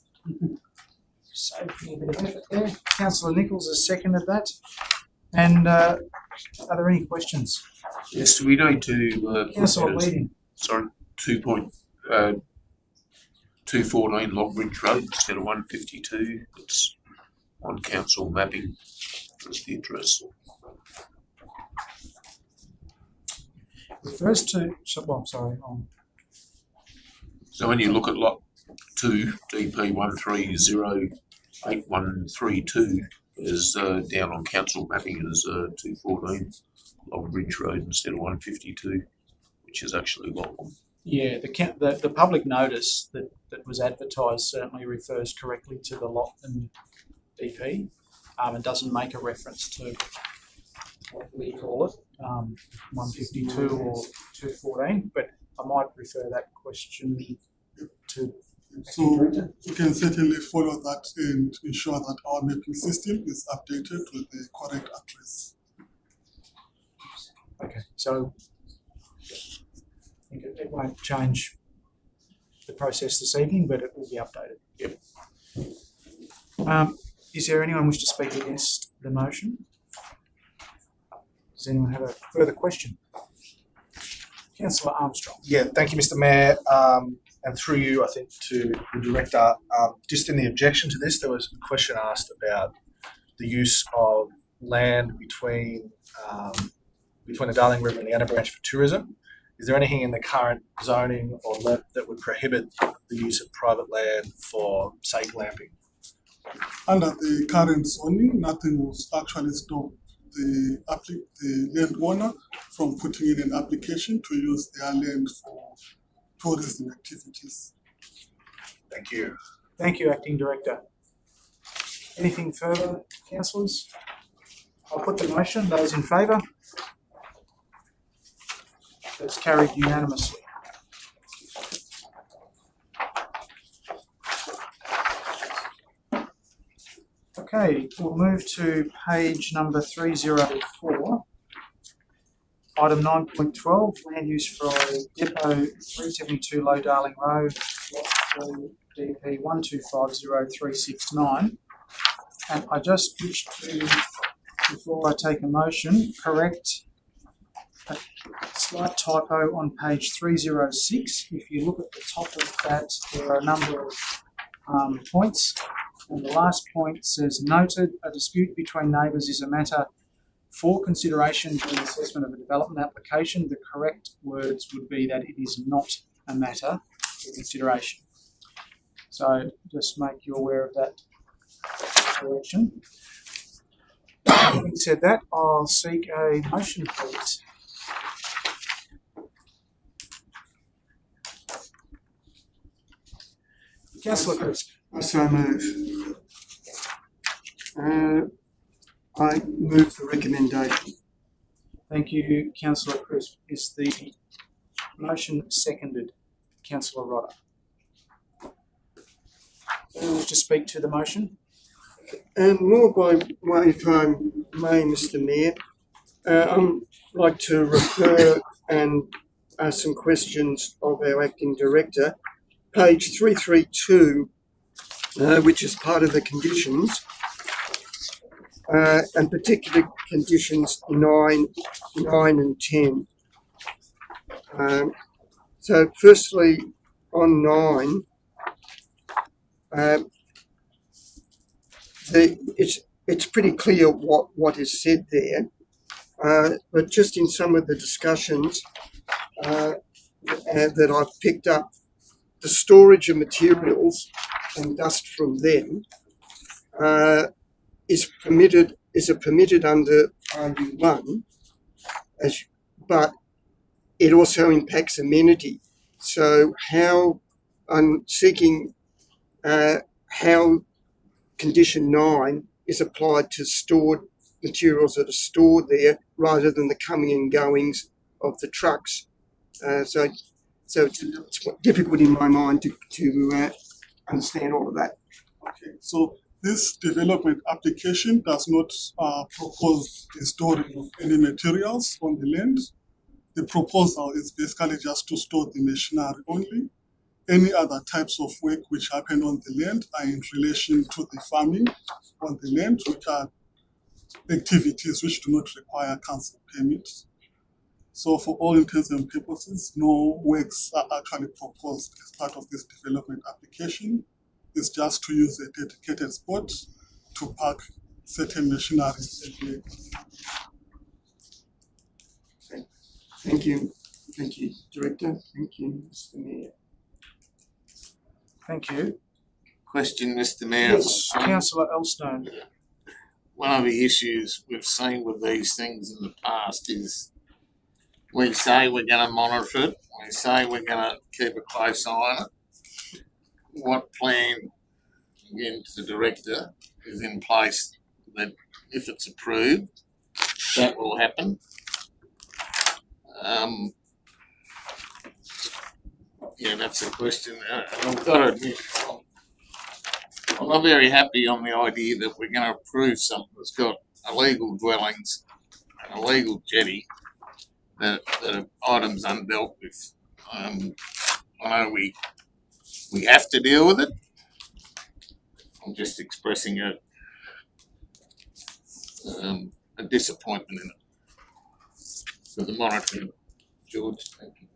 Saved me a bit of effort there. Councillor Nichols has seconded that. And are there any questions? Yes, we need to. Councillor Leading. Sorry, 2.214 Logbridge Road instead of 152. It's on council mapping. That's the address. Refers to. So when you look at lot 2, DP 1308132 is down on council mapping as 214 Logbridge Road instead of 152, which is actually lot 1. Yeah, the public notice that was advertised certainly refers correctly to the lot and DP, and doesn't make a reference to what we call it, 152 or 214, but I might refer that question to. So we can certainly follow that and ensure that our mapping system is updated with the correct address. Okay, so I think it won't change the process this evening, but it will be updated. Yep. Is there anyone wish to speak against the motion? Does anyone have a further question? Councillor Armstrong. Yeah, thank you, Mr. Mayor. And through you, I think, to the Director, just in the objection to this, there was a question asked about the use of land between the Darling River and the Anna Branch for tourism. Is there anything in the current zoning or that would prohibit the use of private land for, say, glamping? Under the current zoning, nothing will actually stop the landowner from putting in an application to use their land for tourism activities. Thank you. Thank you, Acting Director. Anything further, councillors? I'll put the motion. Those in favour? That's carried unanimously. Okay, we'll move to page number 304. Item 9.12, land use for Depot 372 Low Darling Road, Lot 4, DP 1250369. And I just wish to, before I take a motion, correct a slight typo on page 306. If you look at the top of that, there are a number of points. And the last point says, noted, a dispute between neighbours is a matter for consideration during assessment of a development application. The correct words would be that it is not a matter for consideration. So just make you aware of that correction. Having said that, I'll seek a motion, please. Councillor Crisp. So move. I move the recommendation. Thank you, Councillor Crisp. Is the motion seconded? Councillor Rodder. Anyone wish to speak to the motion? More by way, if I may, Mr. Mayor, I'd like to refer and ask some questions of our Acting Director. Page 332, which is part of the conditions, and particularly conditions 9 and 10. So firstly, on 9, it's pretty clear what is said there, but just in some of the discussions that I've picked up, the storage of materials and dust from them is permitted under RU1, but it also impacts amenity. So how I'm seeking how condition 9 is applied to stored materials that are stored there rather than the coming and goings of the trucks. So it's difficult in my mind to understand all of that. Okay, so this development application does not propose the storing of any materials on the land. The proposal is basically just to store the machinery only. Any other types of work which happen on the land are in relation to the farming on the land, which are activities which do not require council permits. So for all intents and purposes, no works are actually proposed as part of this development application. It's just to use a dedicated spot to park certain machineries and vehicles. Thank you. Thank you, Director. Thank you, Mr. Mayor. Thank you. Question, Mr. Mayor. Yes, Councillor Elstone. One of the issues we've seen with these things in the past is we say we're going to monitor it, we say we're going to keep a close eye on it. what plan, again, to the director, is in place that if it's approved, that will happen. Yeah, that's a question. And I've got to admit, I'm not very happy on the idea that we're going to approve something that's got illegal dwellings and a legal jetty that are items undealt with. I know we have to deal with it. I'm just expressing a disappointment in it. For the monitoring, George, thank you.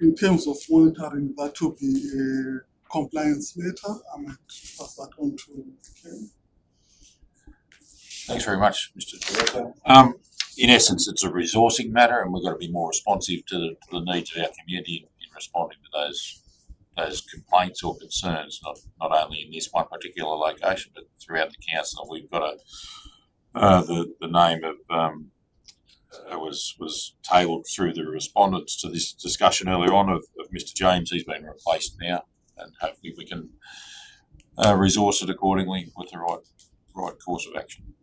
In terms of monitoring, that will be a compliance matter. I might pass that on to Ken. Thanks very much, Mr. Director. In essence, it's a resourcing matter, and we've got to be more responsive to the needs of our community in responding to those complaints or concerns, not only in this one particular location, but throughout the council. We've got the name of was tabled through the respondents to this discussion earlier on of Mr. James. He's been replaced now, and hopefully we can resource it accordingly with the right course of action.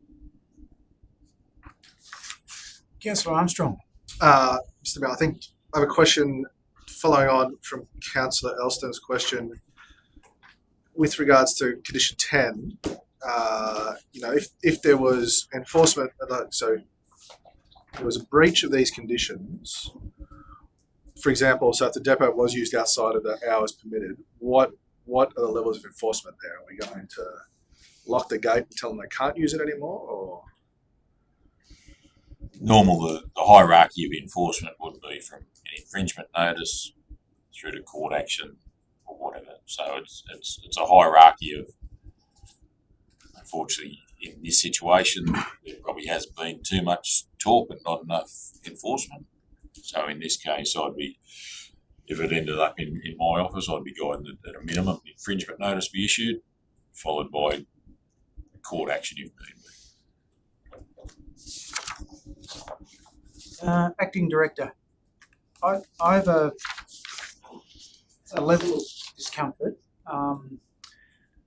Councillor Armstrong. Mr. Mayor, I think I have a question following on from Councillor Elston's question with regards to condition 10. If there was enforcement, so there was a breach of these conditions, for example, so if the depot was used outside of the hours permitted, what are the levels of enforcement there? Are we going to lock the gate and tell them they can't use it anymore, or? The hierarchy of enforcement would be from an infringement notice through to court action or whatever. So it's a hierarchy of, unfortunately, in this situation, there probably has been too much talk but not enough enforcement. So in this case, if it ended up in my office, I'd be guiding that at a minimum infringement notice be issued, followed by court action if need be. Acting Director, I have a level of discomfort.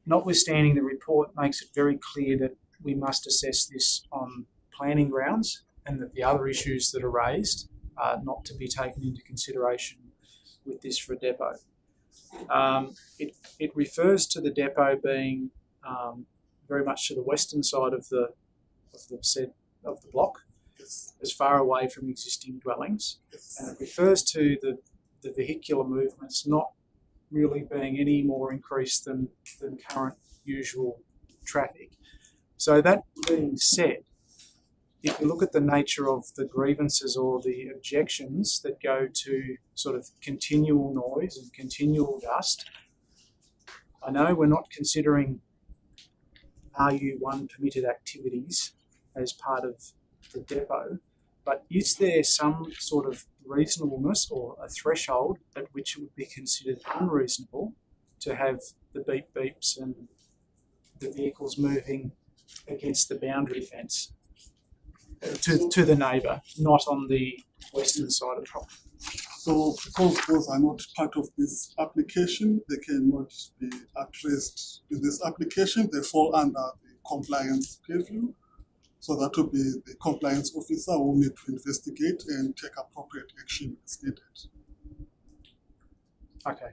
Notwithstanding, the report makes it very clear that we must assess this on planning grounds, and that the other issues that are raised are not to be taken into consideration with this for a depot. It refers to the depot being very much to the western side of the block, as far away from existing dwellings, and it refers to the vehicular movements not really being any more increased than current usual traffic. So that being said, if you look at the nature of the grievances or the objections that go to sort of continual noise and continual dust, I know we're not considering RU1 permitted activities as part of the depot, but is there some sort of reasonableness or a threshold at which it would be considered unreasonable to have the beep beeps and the vehicles moving against the boundary fence to the neighbour, not on the western side of the property? So because those are not part of this application, they cannot be addressed in this application. They fall under the compliance purview. So that will be the compliance officer who will need to investigate and take appropriate action as needed. Okay.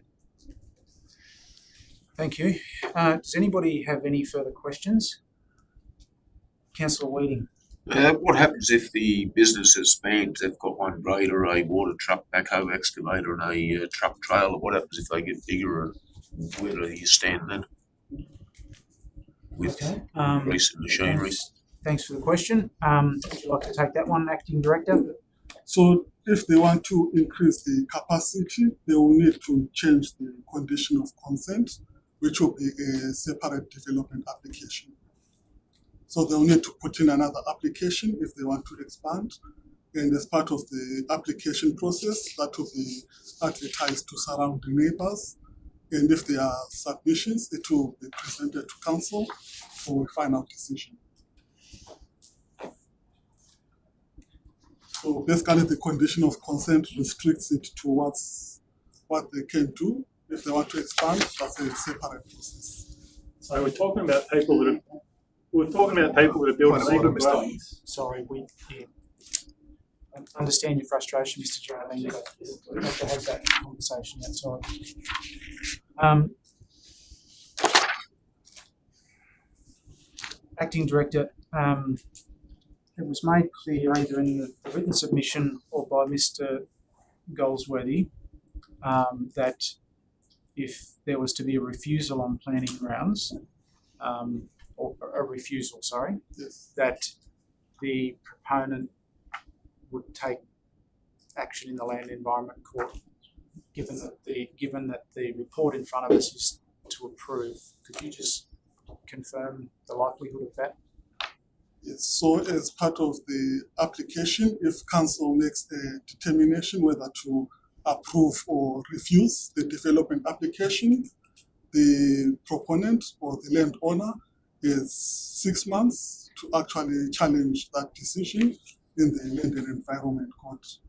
Thank you. Does anybody have any further questions? Councillor Weeding. What happens if the business is banned? They've got one grader, a water truck, backhoe excavator, and a truck trailer. What happens if they get bigger? And where do you stand then with recent machinery? Thanks for the question. Would you like to take that one, Acting Director? So if they want to increase the capacity, they will need to change the condition of consent, which will be a separate development application. So they'll need to put in another application if they want to expand. And as part of the application process, that will be advertised to surrounding neighbours. And if there are submissions, it will be presented to council for a final decision. So basically the condition of consent restricts it to what they can do. If they want to expand, that's a separate process. So we're talking about people that are building legal dwellings. Sorry, I understand your frustration, Mr. Jardine, but we have to have that conversation outside. Acting Director, it was made clear either in the written submission or by Mr. Goldsworthy that if there was to be a refusal on planning grounds, or a refusal, sorry, Yes. that the proponent would take action in the Land Environment Court, given that the report in front of us is to approve. Could you just confirm the likelihood of that? Yes. So as part of the application, if council makes a determination whether to approve or refuse the development application, the proponent or the landowner is 6 months to actually challenge that decision in the Land and Environment Court.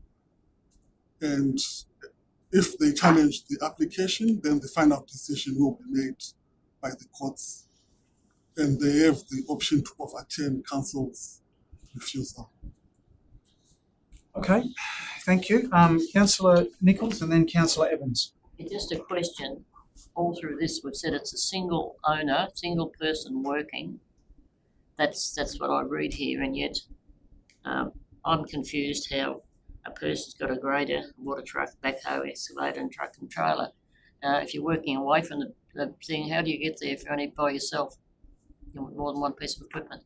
And if they challenge the application, then the final decision will be made by the courts. And they have the option to overturn council's refusal. Okay, thank you. Councillor Nichols and then Councillor Evans. Just a question. All through this, we've said it's a single owner, single person working. That's what I read here, and yet I'm confused how a person's got a grader, water truck, backhoe, excavator, and truck and trailer. If you're working away from the thing, how do you get there if you're only by yourself? You want more than one piece of equipment.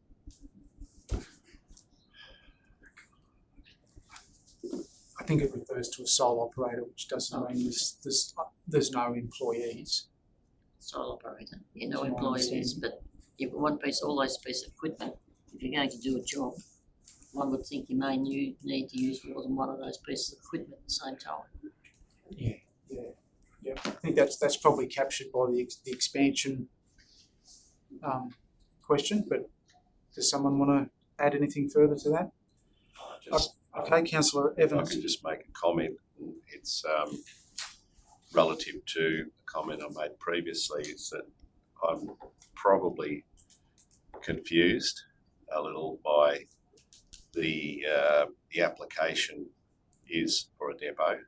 I think it refers to a sole operator, which doesn't mean there's no employees. Sole operator, no employees, but you've got one piece, all those pieces of equipment. If you're going to do a job, one would think you may need to use more than one of those pieces of equipment at the same time. Yeah. I think that's probably captured by the expansion question. But does someone want to add anything further to that? Okay, Councillor Evans. I can just make a comment. It's relative to a comment I made previously, is that I'm probably confused a little by the application is for a depot.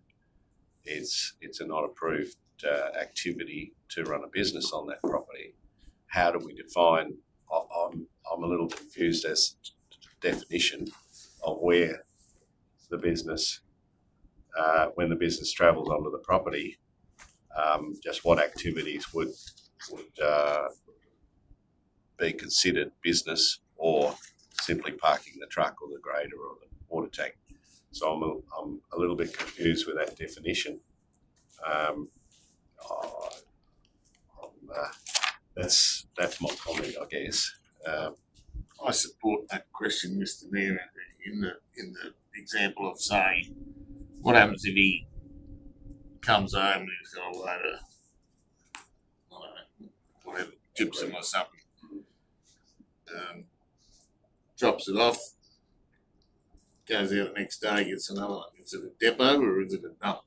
It's a not approved activity to run a business on that property. How do we define? I'm a little confused as to the definition of where the business, when the business travels onto the property, just what activities would be considered business, or simply parking the truck or the grader or the water tank. So I'm a little bit confused with that definition. That's my comment, I guess. I support that question, Mr. Mayor, in the example of saying, what happens if he comes home and he's got a load of, I don't know, whatever, gypsum or something, drops it off, goes out the next day, gets another one. Is it a depot or is it a dump?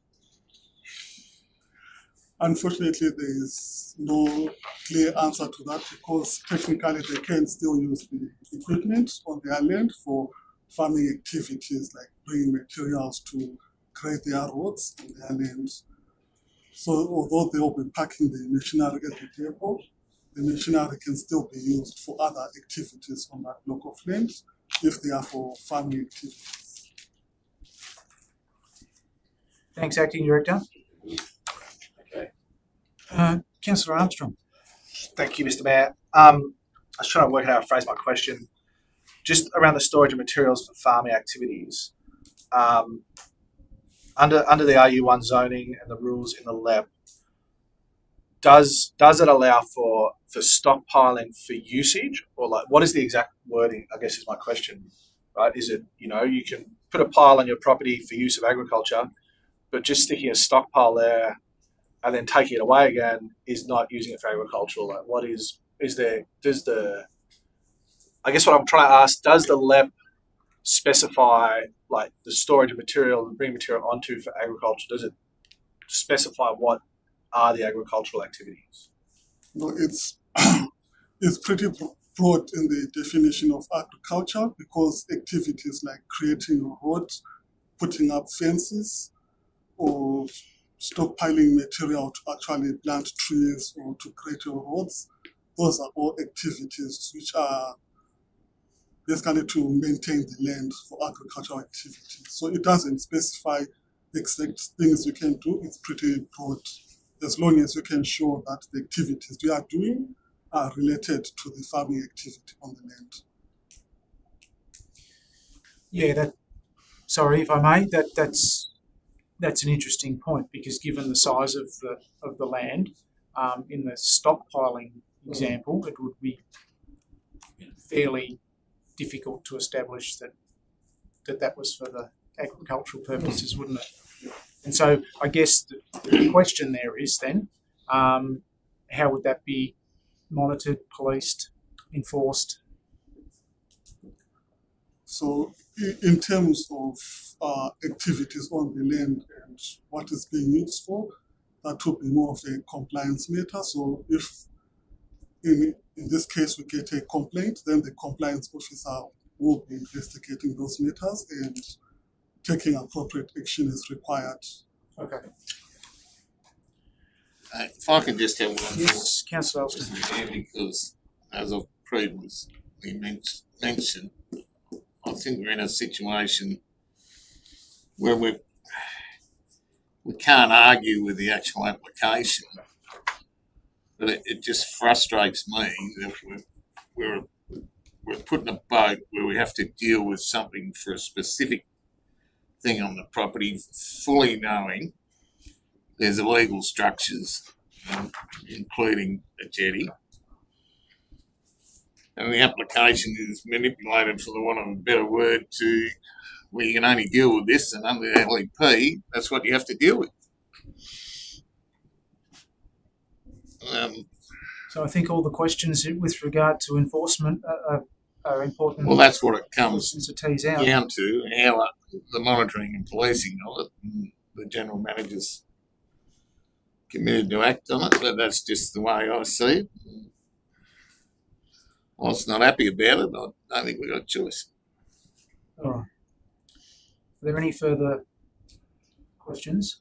Unfortunately, there is no clear answer to that, because technically they can still use the equipment on their land for farming activities, like bringing materials to create their roads on their land. So although they will be parking the machinery at the depot, the machinery can still be used for other activities on that block of land if they are for farming activities. Thanks, Acting Director. Councillor Armstrong. Thank you, Mr. Mayor. I was trying to work out how to phrase my question. Just around the storage of materials for farming activities. Under the RU1 zoning and the rules in the LEP, does it allow for stockpiling for usage, or like what is the exact wording? I guess is my question. Right? Is it, you can put a pile on your property for use of agriculture, but just sticking a stockpile there and then taking it away again is not using it for agricultural? Like, what I guess what I'm trying to ask, does the LEP specify like the storage of material and bring material onto for agriculture? Does it specify what are the agricultural activities? No, it's it's pretty broad in the definition of agriculture, because activities like creating a road, putting up fences, or stockpiling material to actually plant trees or to create roads, those are all activities which are basically to maintain the land for agricultural activities. So it doesn't specify exact things you can do. It's pretty broad, as long as you can show that the activities you are doing are related to the farming activity on the land. Yeah, sorry if I may, that's an interesting point, because given the size of the land, in the stockpiling example, it would be fairly difficult to establish that was for the agricultural purposes, wouldn't it? And so I guess the question there is then, how would that be monitored, policed, enforced? So in terms of activities on the land and what is being used for, that would be more of a compliance matter. So if in this case we get a complaint, then the compliance officer will be investigating those matters and taking appropriate action as required. Okay. If I can just have one Yes, Councillor Elston. because as I've previously mentioned, I think we're in a situation where we can't argue with the actual application, but it just frustrates me that we're put in a boat where we have to deal with something for a specific thing on the property, fully knowing there's illegal structures, including a jetty. And the application is manipulated, for the want of a better word, to where you can only deal with this, and under the LEP, that's what you have to deal with. So I think all the questions with regard to enforcement are important. Well, that's what it comes to tease out down to, how the monitoring and policing of it, and the general manager's committed to act on it, but that's just the way I see it. I was not happy about it. I don't think we've got a choice. All right. Are there any further questions?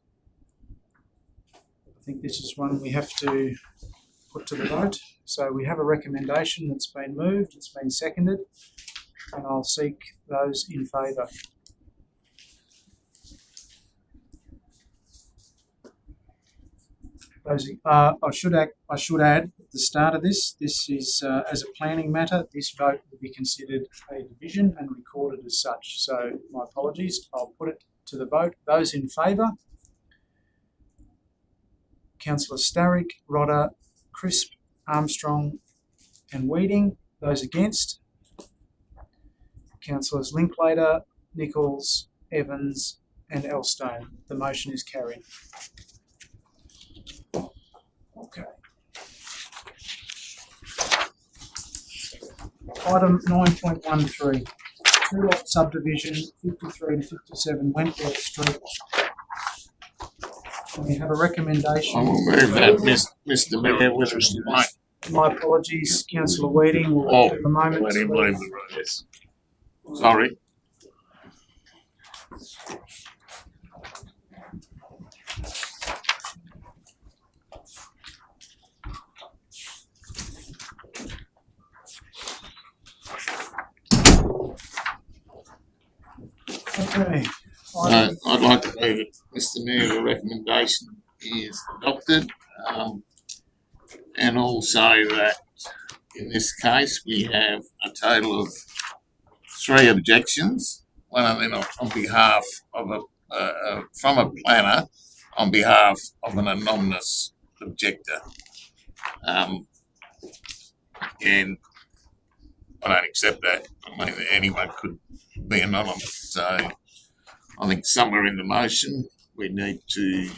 I think this is one we have to put to the vote. So we have a recommendation that's been moved, it's been seconded, and I'll seek those in favour. I should add at the start of this is as a planning matter, this vote will be considered a division and recorded as such. So my apologies. I'll put it to the vote. Those in favour: Councillor Starrick, Rodder, Crisp, Armstrong and Weeding. Those against: Councillors Linklater, Nichols, Evans and Elstone. The motion is carried. Okay. Item 9.13, two-lot subdivision, 53 to 57 Wentworth Street. We have a recommendation. I will move that, Mr. Mayor, with my apologies, Councillor Weeding. We'll take a moment. Let him leave the room. Yes. Sorry. Okay. I'd like to move it, Mr. Mayor, the recommendation is adopted, and also that in this case we have a total of 3 objections, one of them on behalf of from a planner on behalf of an anonymous objector, and I don't accept that. I mean, anyone could be anonymous, so I think somewhere in the motion we need to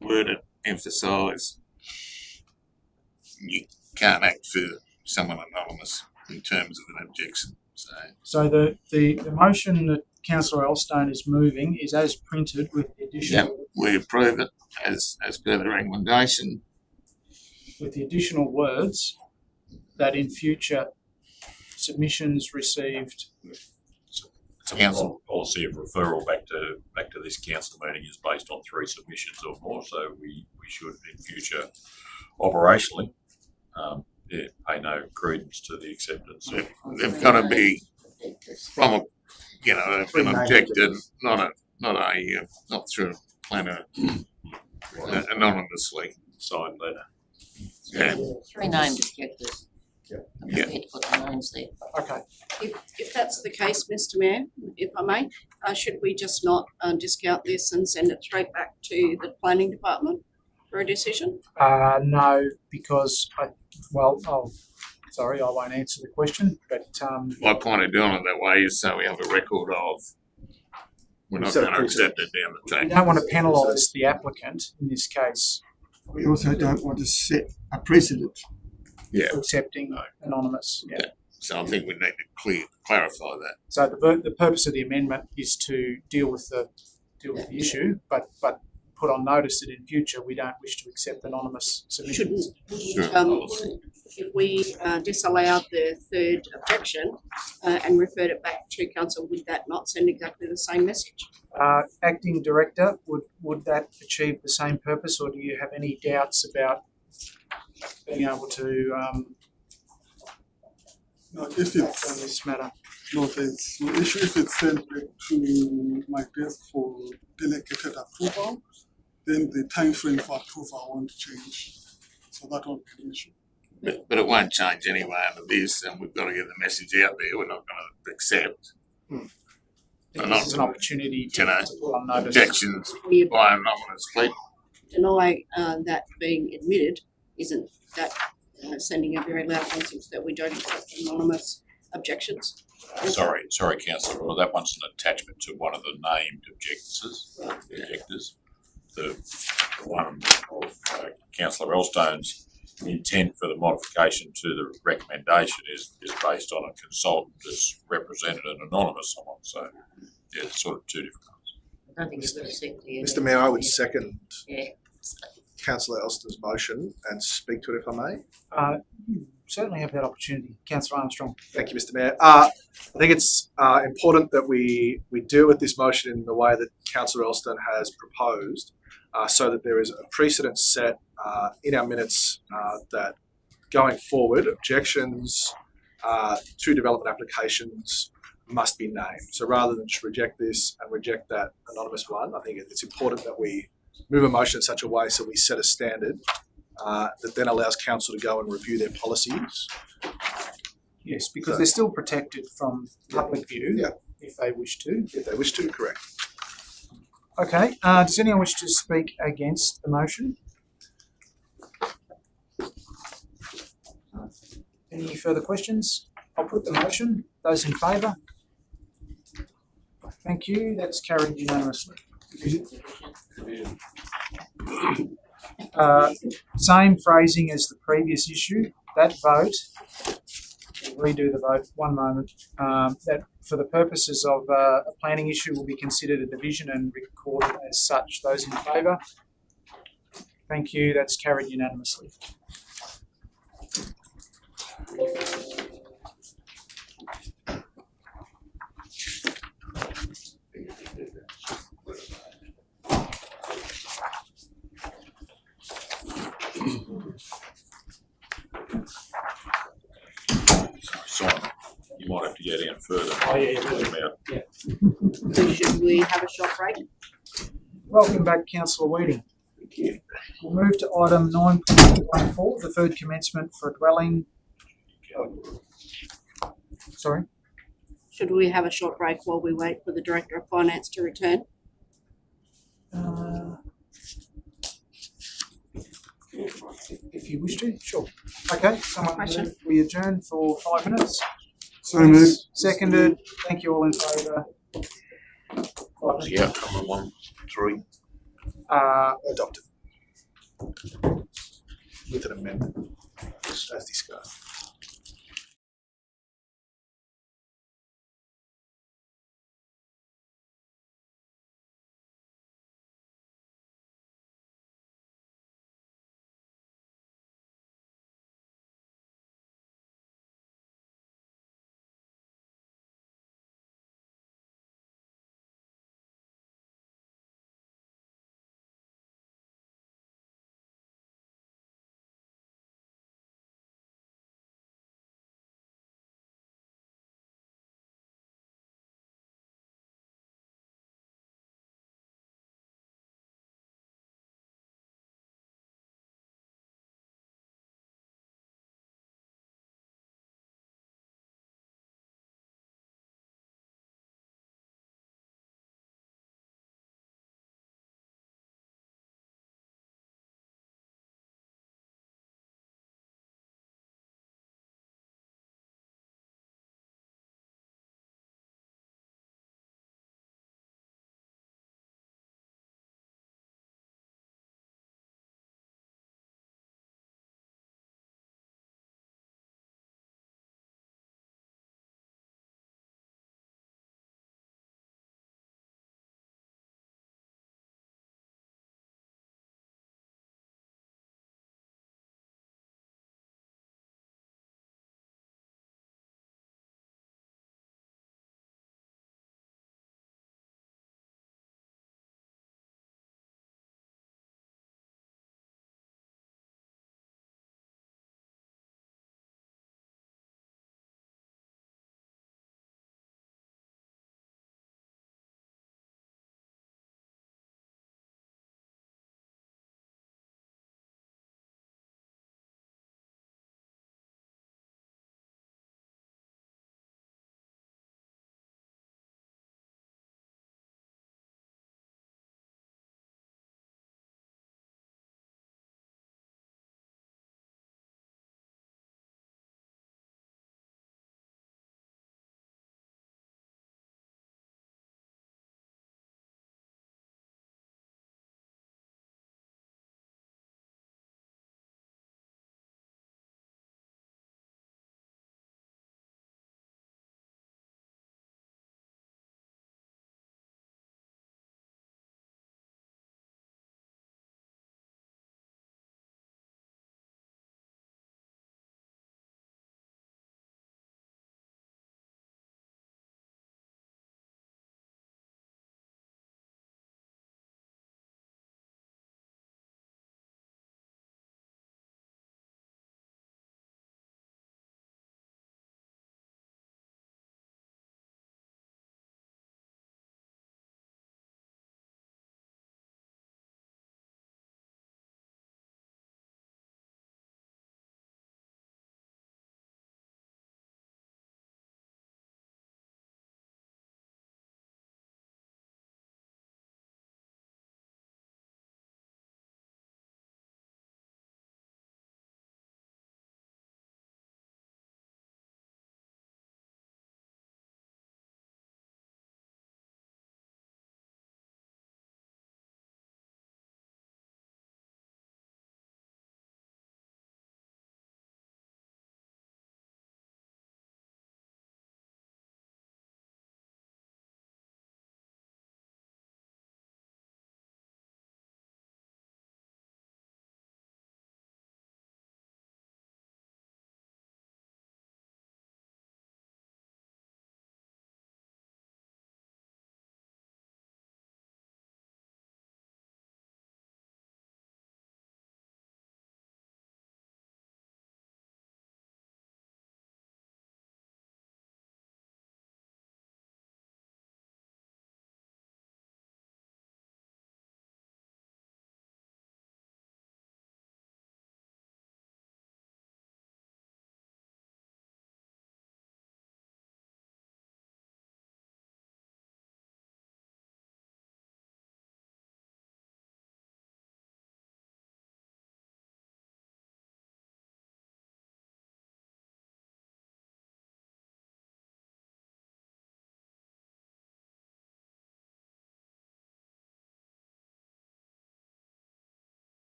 word it, emphasise you can't act for someone anonymous in terms of an objection. So the motion that Councillor Elstone is moving is as printed with the additional. Yep, we approve it as per the recommendation. With the additional words that in future submissions received. Council policy of referral back to this council meeting is based on 3 submissions or more, so we should in future operationally pay no credence to the acceptance. They've got to be from a an objector, not through a planner anonymously signed letter. Yeah. 3 named objectors. Yeah. Put the names there. Okay. If that's the case, Mr Mayor, if I may, should we just not discount this and send it straight back to the planning department for a decision? No, because I won't answer the question, but my point of doing it that way is so we have a record of we're not going to accept it down the track. we don't want to penalise the applicant in this case. We also don't want to set a precedent. Yeah. For accepting anonymous. Yeah. So I think we need to clarify that. So the purpose of the amendment is to deal with the issue, but put on notice that in future we don't wish to accept anonymous submissions. If we disallowed the third objection and referred it back to council, would that not send exactly the same message? Acting Director, would that achieve the same purpose, or do you have any doubts about being able to No, if it's on this matter? no, there's no issue if it's sent back to my desk for delegated approval, then the time frame for approval won't change. So that won't be an issue. But it won't change anyway under this, and we've got to get the message out there. We're not going to accept. This is an opportunity to put on notice. Objections by anonymous people. Deny that being admitted, isn't that sending a very loud message that we don't accept anonymous objections? Sorry, Councillor. Well, that one's an attachment to one of the named objectors. The one of Councillor Elstone's intent for the modification to the recommendation is based on a consultant that's represented an anonymous someone. So, yeah, it's sort of 2 different ones. I don't think it's very secretary. Mr Mayor, I would second Yeah. Councillor Elstone's motion and speak to it if I may. You certainly have that opportunity. Councillor Armstrong. Thank you, Mr Mayor. I think it's important that we deal with this motion in the way that Councillor Elstone has proposed, so that there is a precedent set in our minutes that going forward, objections to development applications must be named. So rather than just reject this and reject that anonymous one, I think it's important that we move a motion in such a way so we set a standard that then allows council to go and review their policies. Yes, because they're still protected from public view if they wish to. If they wish to, correct. Okay, does anyone wish to speak against the motion? Any further questions? I'll put the motion. Those in favour? Thank you. That's carried unanimously. Same phrasing as the previous issue. That vote, we'll redo the vote, one moment, that for the purposes of a planning issue will be considered a division and recorded as such. Those in favour? Thank you. That's carried unanimously. Simon, you might have to get in further. Oh, yeah. So should we have a short break? Welcome back, Councillor Weeding. We'll move to item 9.14, deferred commencement for a dwelling. Sorry? Should we have a short break while we wait for the Director of Finance to return? If you wish to, sure. Okay, someone move. We adjourn for 5 minutes. So moved. Seconded. Thank you all in favour. What's the outcome of 1, 3? Adopted. With an amendment, as discussed.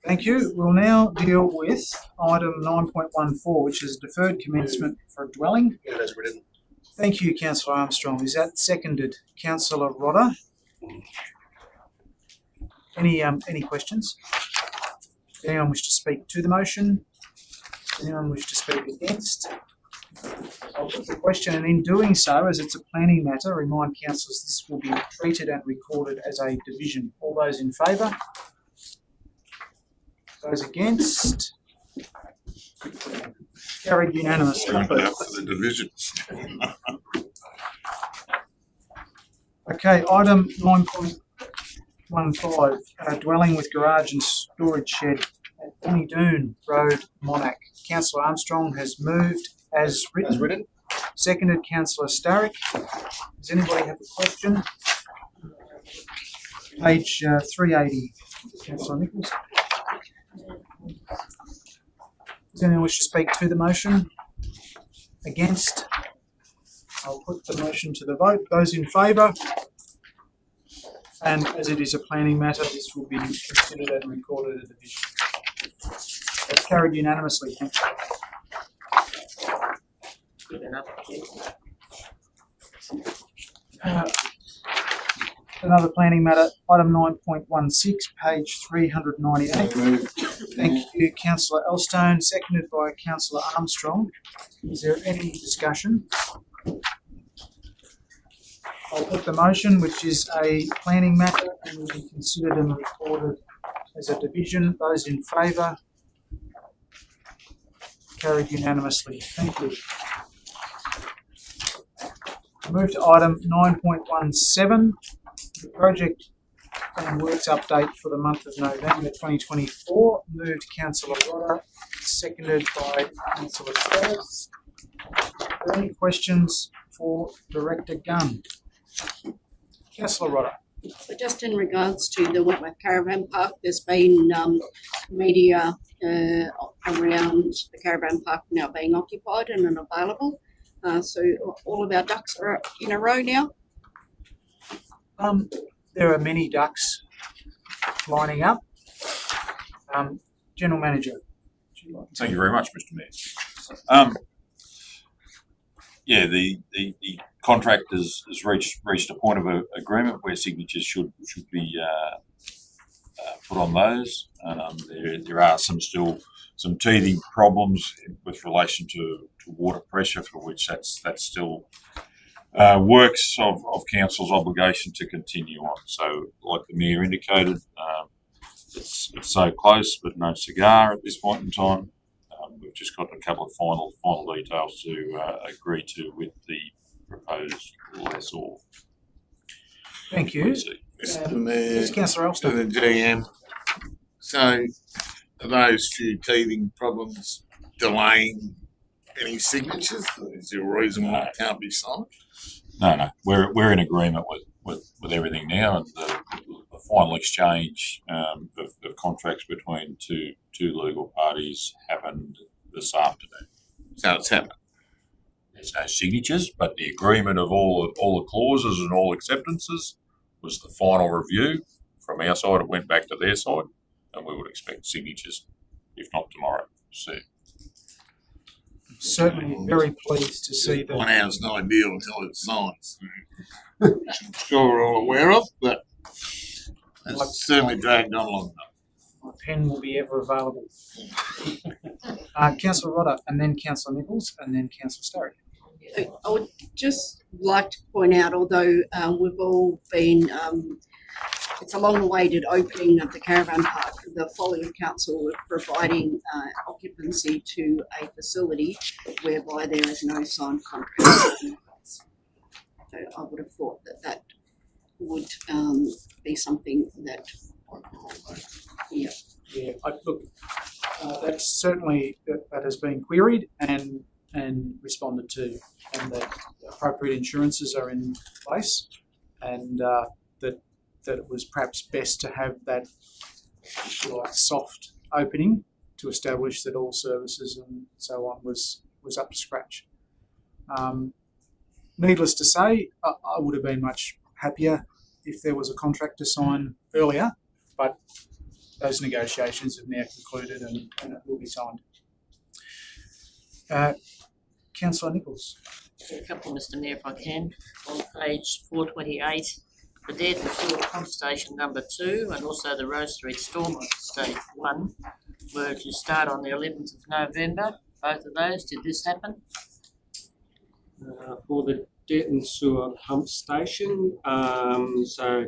Thank you. We'll now deal with item 9.14, which is deferred commencement for a dwelling. Get it as written. Thank you, Councillor Armstrong. Is that seconded? Councillor Rodder? Any questions? Does anyone wish to speak to the motion? Does anyone wish to speak against? I'll put the question, and in doing so, as it's a planning matter, remind councillors this will be treated and recorded as a division. All those in favour? Those against? Carried unanimously. Out for the division. Okay, item 9.15, dwelling with garage and storage shed at Doon Road, Monac. Councillor Armstrong has moved as written. Seconded, Councillor Starrick. Does anybody have a question? Page 380, Councillor Nichols. Does anyone wish to speak to the motion? Against? I'll put the motion to the vote. Those in favour? And as it is a planning matter, this will be considered and recorded as a division. That's carried unanimously. Thank you. Good enough. Another planning matter, item 9.16, page 398. Thank you, Councillor Elstone, seconded by Councillor Armstrong. Is there any discussion? I'll put the motion, which is a planning matter and will be considered and recorded as a division. Those in favour? Carried unanimously. Thank you. Move to item 9.17, the project and works update for the month of November 2024. Moved Councillor Rodder, seconded by Councillor Stokes. Are there any questions for Director Gunn? Councillor Rodder. So just in regards to the Wentworth Caravan Park, there's been media around the caravan park now being occupied and unavailable. So all of our ducks are in a row now. There are many ducks lining up. General Manager. Thank you very much, Mr. Mayor. The contract has reached a point of agreement where signatures should be put on those. There are still some teething problems with relation to water pressure, for which that's still works of council's obligation to continue on. So, like the Mayor indicated, it's so close, but no cigar at this point in time. We've just got a couple of final details to agree to with the proposed lessor. Thank you. Mr. Mayor, Yes, Councillor to Elstone. the GM. So, are those few teething problems delaying any signatures? Is there a reason why it can't be signed? No. We're in agreement with everything now, and the final exchange of contracts between two legal parties happened this afternoon. So it's happened. There's no signatures, but the agreement of all the clauses and all acceptances was the final review. From our side, it went back to their side, and we would expect signatures, if not tomorrow, soon. Certainly very pleased to see that. 1 hour's not ideal until it's signed, which I'm sure we're all aware of, but it's certainly dragged on long enough. My pen will be ever available. Councillor Rodder, and then Councillor Nichols, and then Councillor Starrick. I would just like to point out, although we've all been, it's a long-awaited opening of the caravan park, the Folly of Council were providing occupancy to a facility whereby there is no signed contract. So I would have thought that would be something that, yeah. Yeah, look, that's certainly that has been queried and responded to, and that appropriate insurances are in place, and that it was perhaps best to have that, if you like, soft opening to establish that all services and so on was up to scratch. Needless to say, I would have been much happier if there was a contract to sign earlier, but those negotiations have now concluded and it will be signed. Councillor Nichols. A couple, Mr Mayor, if I can. On page 428, the Dead and Sewer Pump Station number 2 and also the Rose Street Storm State 1 were to start on the 11th of November. Both of those, did this happen? For the Denton Sewer Pump Station, so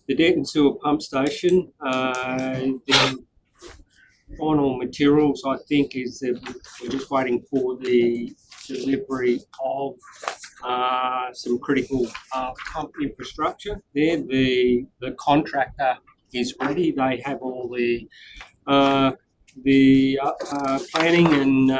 the Denton Sewer Pump Station, the final materials, I think, is that we're just waiting for the delivery of some critical pump infrastructure. There, the contractor is ready. They have all the planning and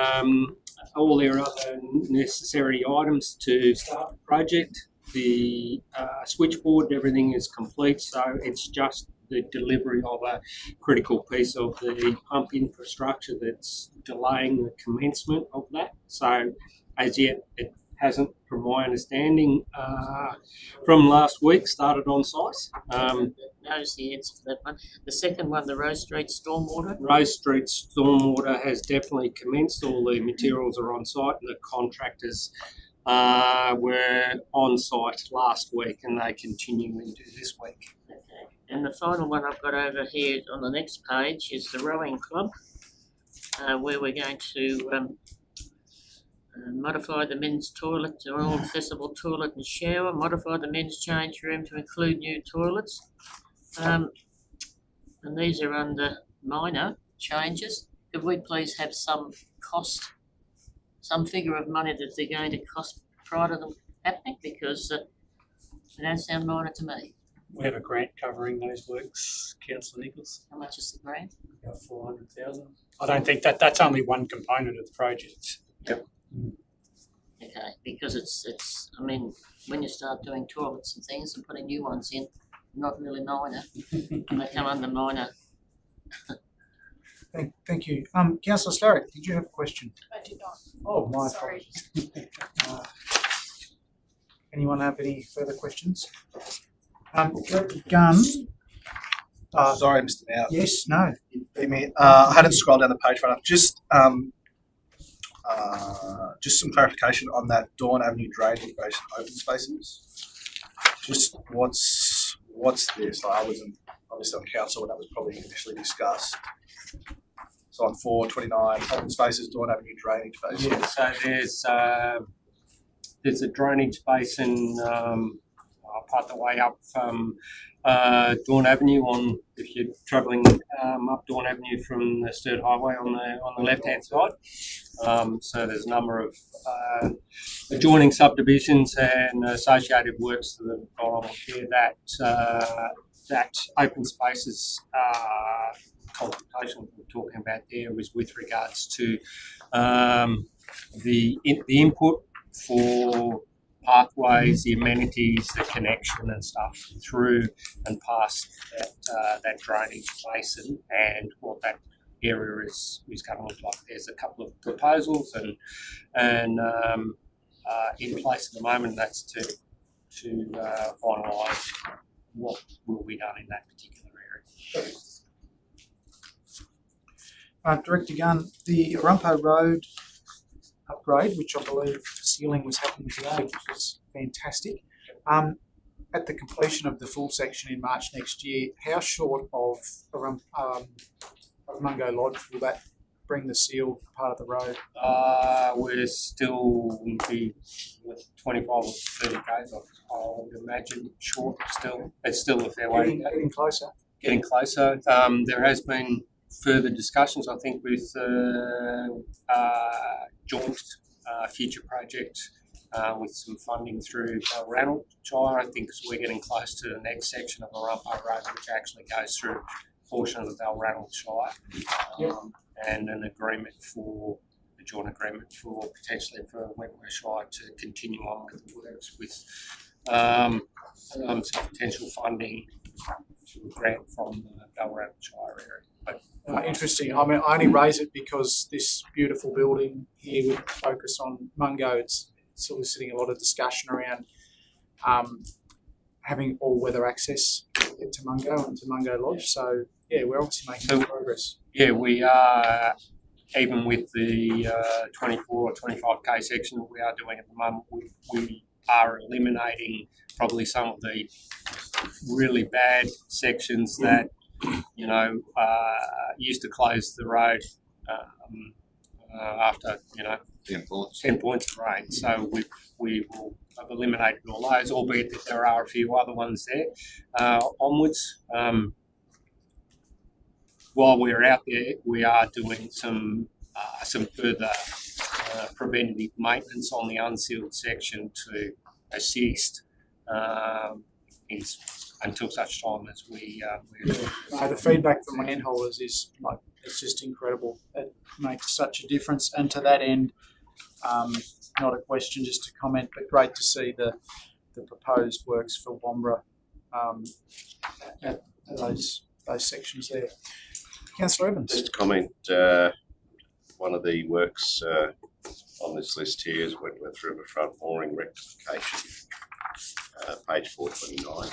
all their other necessary items to start the project. The switchboard, everything is complete, so it's just the delivery of a critical piece of the pump infrastructure that's delaying the commencement of that. So as yet it hasn't, from my understanding, from last week, started on site. Knows the answer for that one. The second one, the Rose Street Stormwater. Rose Street Stormwater has definitely commenced. All the materials are on site and the contractors were on site last week and they continue into this week. Okay. And the final one I've got over here on the next page is the Rowing Club, where we're going to modify the men's toilet to all accessible toilet and shower, modify the men's change room to include new toilets. And these are under minor changes. Could we please have some cost, some figure of money that they're going to cost prior to them happening? Because they don't sound minor to me. We have a grant covering those works, Councillor Nichols. How much is the grant? About 400,000. I don't think that's only one component of the project. Yep. Okay, because it's. I mean, when you start doing toilets and things and putting new ones in, not really minor, and they come under minor. Thank you. Councillor Starrick, did you have a question? I did not. Oh, my Sorry. apologies. Anyone have any further questions? Director Gunn. Sorry, Mr. Mayor. Yes, no. I hadn't scrolled down the page far enough. Just some clarification on that Dawn Avenue drainage basin open spaces. Just what's this? Like, I wasn't obviously on council when that was probably initially discussed. So on 429 open spaces, Dawn Avenue drainage basin. Yeah, so there's a drainage basin part the way up from Dawn Avenue on, if you're travelling up Dawn Avenue from the Sturt Highway on the left hand side. So there's a number of adjoining subdivisions and associated works that have gone on here that open spaces consultation we're talking about there was with regards to the input for pathways, the amenities, the connection and stuff through and past that drainage basin and what that area is going to look like. There's a couple of proposals and in place at the moment. That's to finalise what will be done in that particular area. Director Gunn, the Arumpo Road upgrade, which I believe ceiling was happening today, which is fantastic. At the completion of the full section in March next year, how short of Mungo Lodge will that bring the seal part of the road? We're still be with 25 or 30 k's. I would imagine short still. It's still a fair way. Getting closer. Getting closer. There has been further discussions, I think, with joint future project with some funding through Wentworth Shire. I think we're getting close to the next section of Arumpo Road, which actually goes through a portion of the Wentworth Shire, and an agreement for a joint agreement for potentially for Wentworth Shire to continue on with the works with some potential funding to a grant from the Wentworth Shire area. Interesting. I mean, I only raise it because this beautiful building here would focus on Mungo. It's soliciting a lot of discussion around having all-weather access at Tumungo and Tumungo Lodge. So yeah, we're obviously making good progress. Yeah, we are, even with the 24 or 25k section that we are doing at the moment, we are eliminating probably some of the really bad sections that, you know, used to close the road after, you know, 10 points of rain. So we will have eliminated all those, albeit that there are a few other ones there onwards. While we're out there, we are doing some further preventative maintenance on the unsealed section to assist until such time as we. The feedback from landholders is like it's just incredible. It makes such a difference, and to that end, not a question, just a comment, but great to see the proposed works for Wombra at those sections there. Councillor Evans. Just a comment. One of the works on this list here is Wentworth Riverfront mooring rectification, page 429.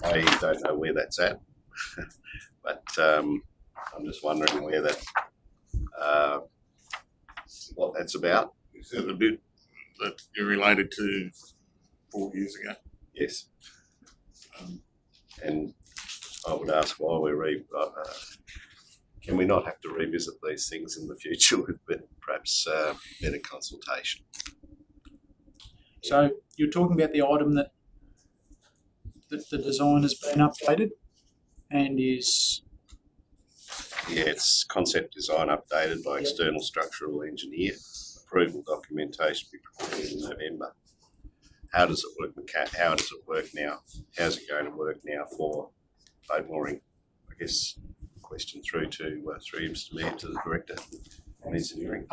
I don't know where that's at, but I'm just wondering where that, what that's about. Is that the bit that you're related to 4 years ago? Yes. And I would ask why can we not have to revisit these things in the future with perhaps better consultation? So you're talking about the item that the design has been updated and is... Yeah, it's concept design updated by external structural engineer. Approval documentation be prepared in November. How does it work? How does it work now? How's it going to work now for boat mooring? I guess question through to Mr. Mayor, to the Director of Engineering.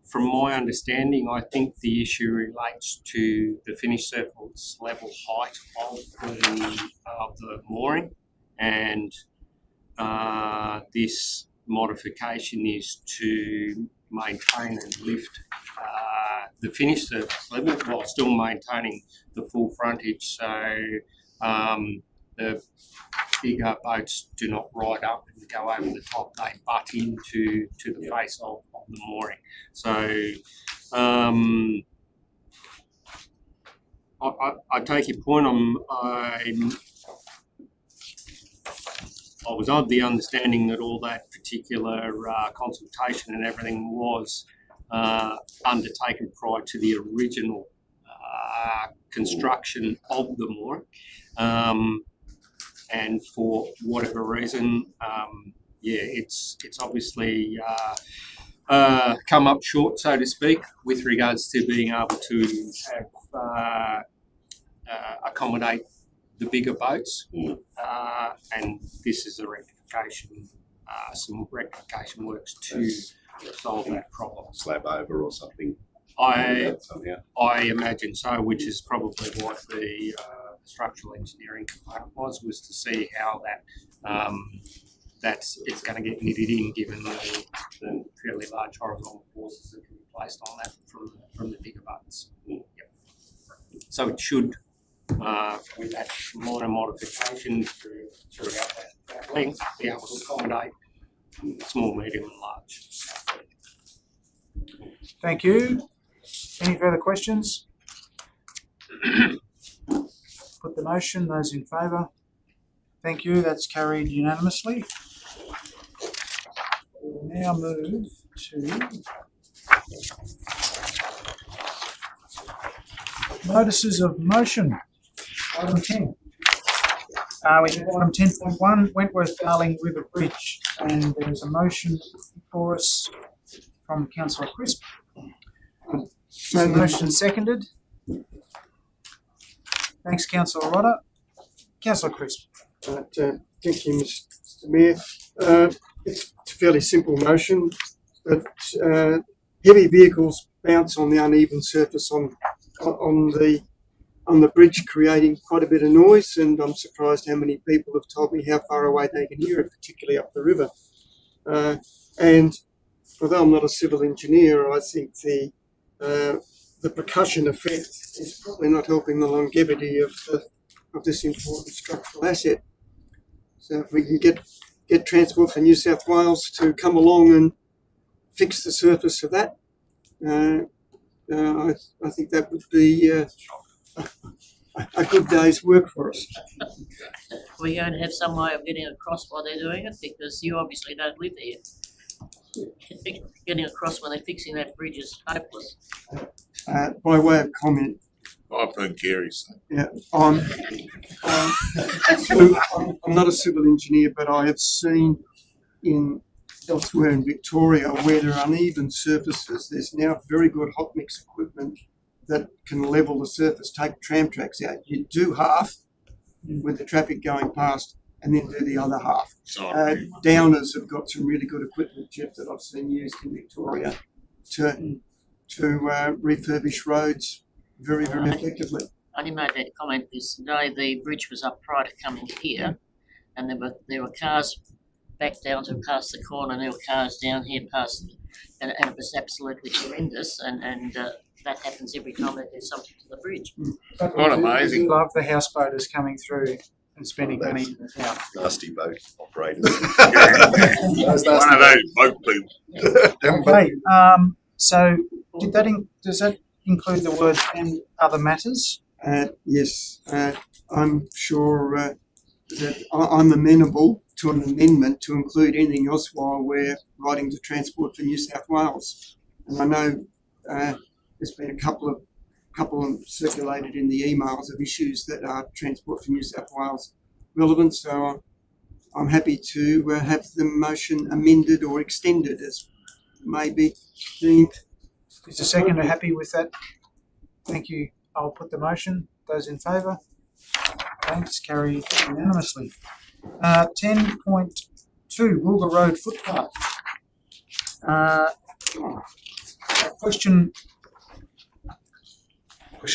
From my understanding, I think the issue relates to the finished surface level height of the mooring, and this modification is to maintain and lift the finished surface level while still maintaining the full frontage. So the bigger boats do not ride up and go over the top; they butt into the face of the mooring. So I take your point. I was of the understanding that all that particular consultation and everything was undertaken prior to the original construction of the mooring. And for whatever reason, it's obviously come up short, so to speak, with regards to being able to have accommodate the bigger boats, and this is a rectification, some rectification works to solve that problem. Slab over or something. I imagine so, which is probably what the structural engineering component was to see how that it's going to get knitted in, given the fairly large horizontal forces that can be placed on that from the bigger boats. Yep. So it should, with that minor modification throughout that length, be able to accommodate small, medium, and large. Thank you. Any further questions? Put the motion. Those in favour? Thank you. That's carried unanimously. We'll now move to notices of motion. Item 10. We have item 10.1, Wentworth Darling River Bridge, and there's a motion for us from Councillor Crisp. So motion seconded. Thanks, Councillor Rodder. Councillor Crisp. Thank you, Mr. Mayor. It's a fairly simple motion, but heavy vehicles bounce on the uneven surface on the bridge, creating quite a bit of noise, and I'm surprised how many people have told me how far away they can hear it, particularly up the river. And although I'm not a civil engineer, I think the percussion effect is probably not helping the longevity of this important structural asset. So if we can get Transport for New South Wales to come along and fix the surface of that, I think that would be a good day's work for us. We're going to have some way of getting across while they're doing it, because you obviously don't live there. Getting across when they're fixing that bridge is hopeless. By way of comment, I've heard Gary's. yeah, I'm not a civil engineer, but I have seen elsewhere in Victoria where there are uneven surfaces, there's now very good hot mix equipment that can level the surface, take tram tracks out. You do half with the traffic going past and then do the other half. Downers have got some really good equipment, Jeff, that I've seen used in Victoria to refurbish roads very, very effectively. I only made that comment this day. The bridge was up prior to coming here, and there were cars back down to past the corner, and there were cars down here past, and it was absolutely horrendous. And that happens every time that there's something to the bridge. Quite amazing. Love the houseboaters coming through and spending money in the town. Nasty boat operators. One of those boat people. Okay, so does that include the word "and other matters"? Yes, I'm sure that I'm amenable to an amendment to include anything else while we're writing to Transport for New South Wales. And I know there's been a couple of circulated in the emails of issues that are Transport for New South Wales relevant. So I'm happy to have the motion amended or extended as may be deemed. Is the seconder happy with that? Thank you. I'll put the motion. Those in favour? Thanks. Carried unanimously. 10.2 Wilga Road footpath. Question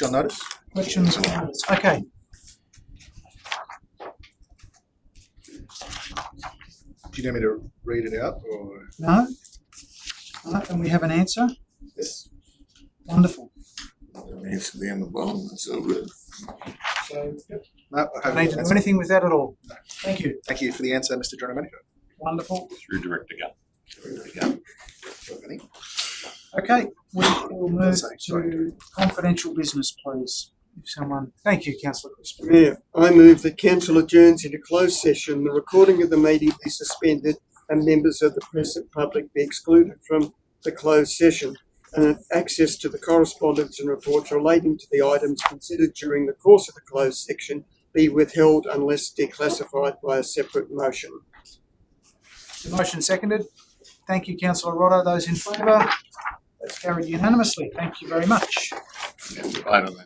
on notice? Questions on notice. Okay. Do you need me to read it out or? No? And we have an answer? Yes. Wonderful. Answer down the bottom. That's all good. So, no, I don't need to do anything with that at all. Thank you. Thank you for the answer, Mr. Geronimo. Wonderful. Through Director Gunn. Okay, we'll move to confidential business, please. If someone, thank you, Councillor Crispin. Mayor, I move that council adjourns into closed session, the recording of the meeting be suspended and members of the press and public be excluded from the closed session, and access to the correspondence and reports relating to the items considered during the course of the closed section be withheld unless declassified by a separate motion. The motion seconded. Thank you, Councillor Rotto. Those in favour? That's carried unanimously. Thank you very much. I don't know.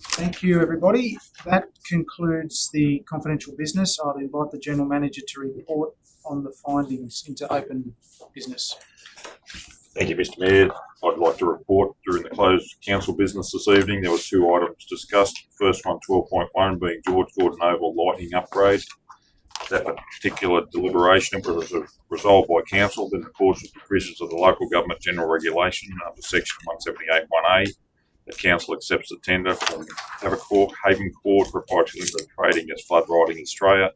Thank you, everybody. That concludes the confidential business. I'll invite the General Manager to report on the findings into open business. Thank you, Mr. Mayor. I'd like to report during the closed council business this evening, there were 2 items discussed. The first one, 12.1, being George Gordon Oval lighting upgrade. That particular deliberation was resolved by council in accordance with the provisions of the local government general regulation under section 178(1)(a). The council accepts the tender from Haven Court Proprietary Limited Trading as Flood Writing Australia,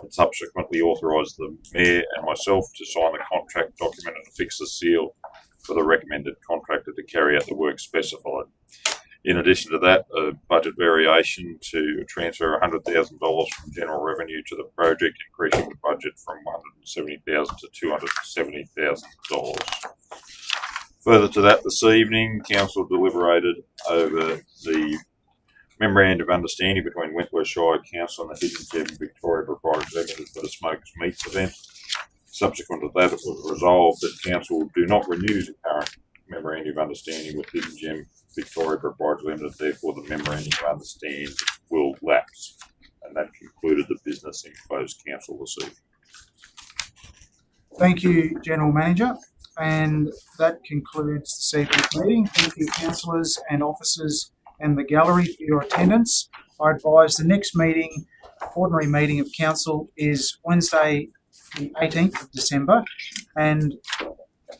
and subsequently authorised the Mayor and myself to sign the contract document and affix the seal for the recommended contractor to carry out the work specified. In addition to that, a budget variation to transfer $100,000 from general revenue to the project, increasing the budget from $170,000 to $270,000. Further to that, this evening, council deliberated over the memorandum of understanding between Wentworth Shire Council and the Hidden Gem Victoria Proprietary Limited for the Smokers Meats event. Subsequent to that, it was resolved that council do not renew the current memorandum of understanding with Hidden Gem Victoria Proprietary Limited. Therefore, the memorandum of understanding will lapse. And that concluded the business in closed council this evening. Thank you, General Manager. And that concludes this evening's meeting. Thank you, councillors and officers and the gallery for your attendance. I advise the next meeting, ordinary meeting of council, is Wednesday, the 18th of December. And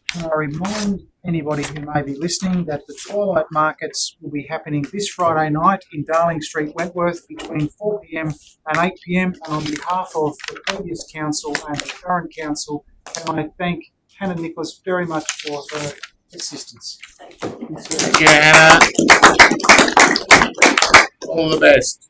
can I remind anybody who may be listening that the Twilight Markets will be happening this Friday night in Darling Street, Wentworth, between 4 p.m. and 8 p.m. And on behalf of the previous council and the current council, can I thank Hannah Nicholas very much for her assistance. Thank you, Hannah. All the best.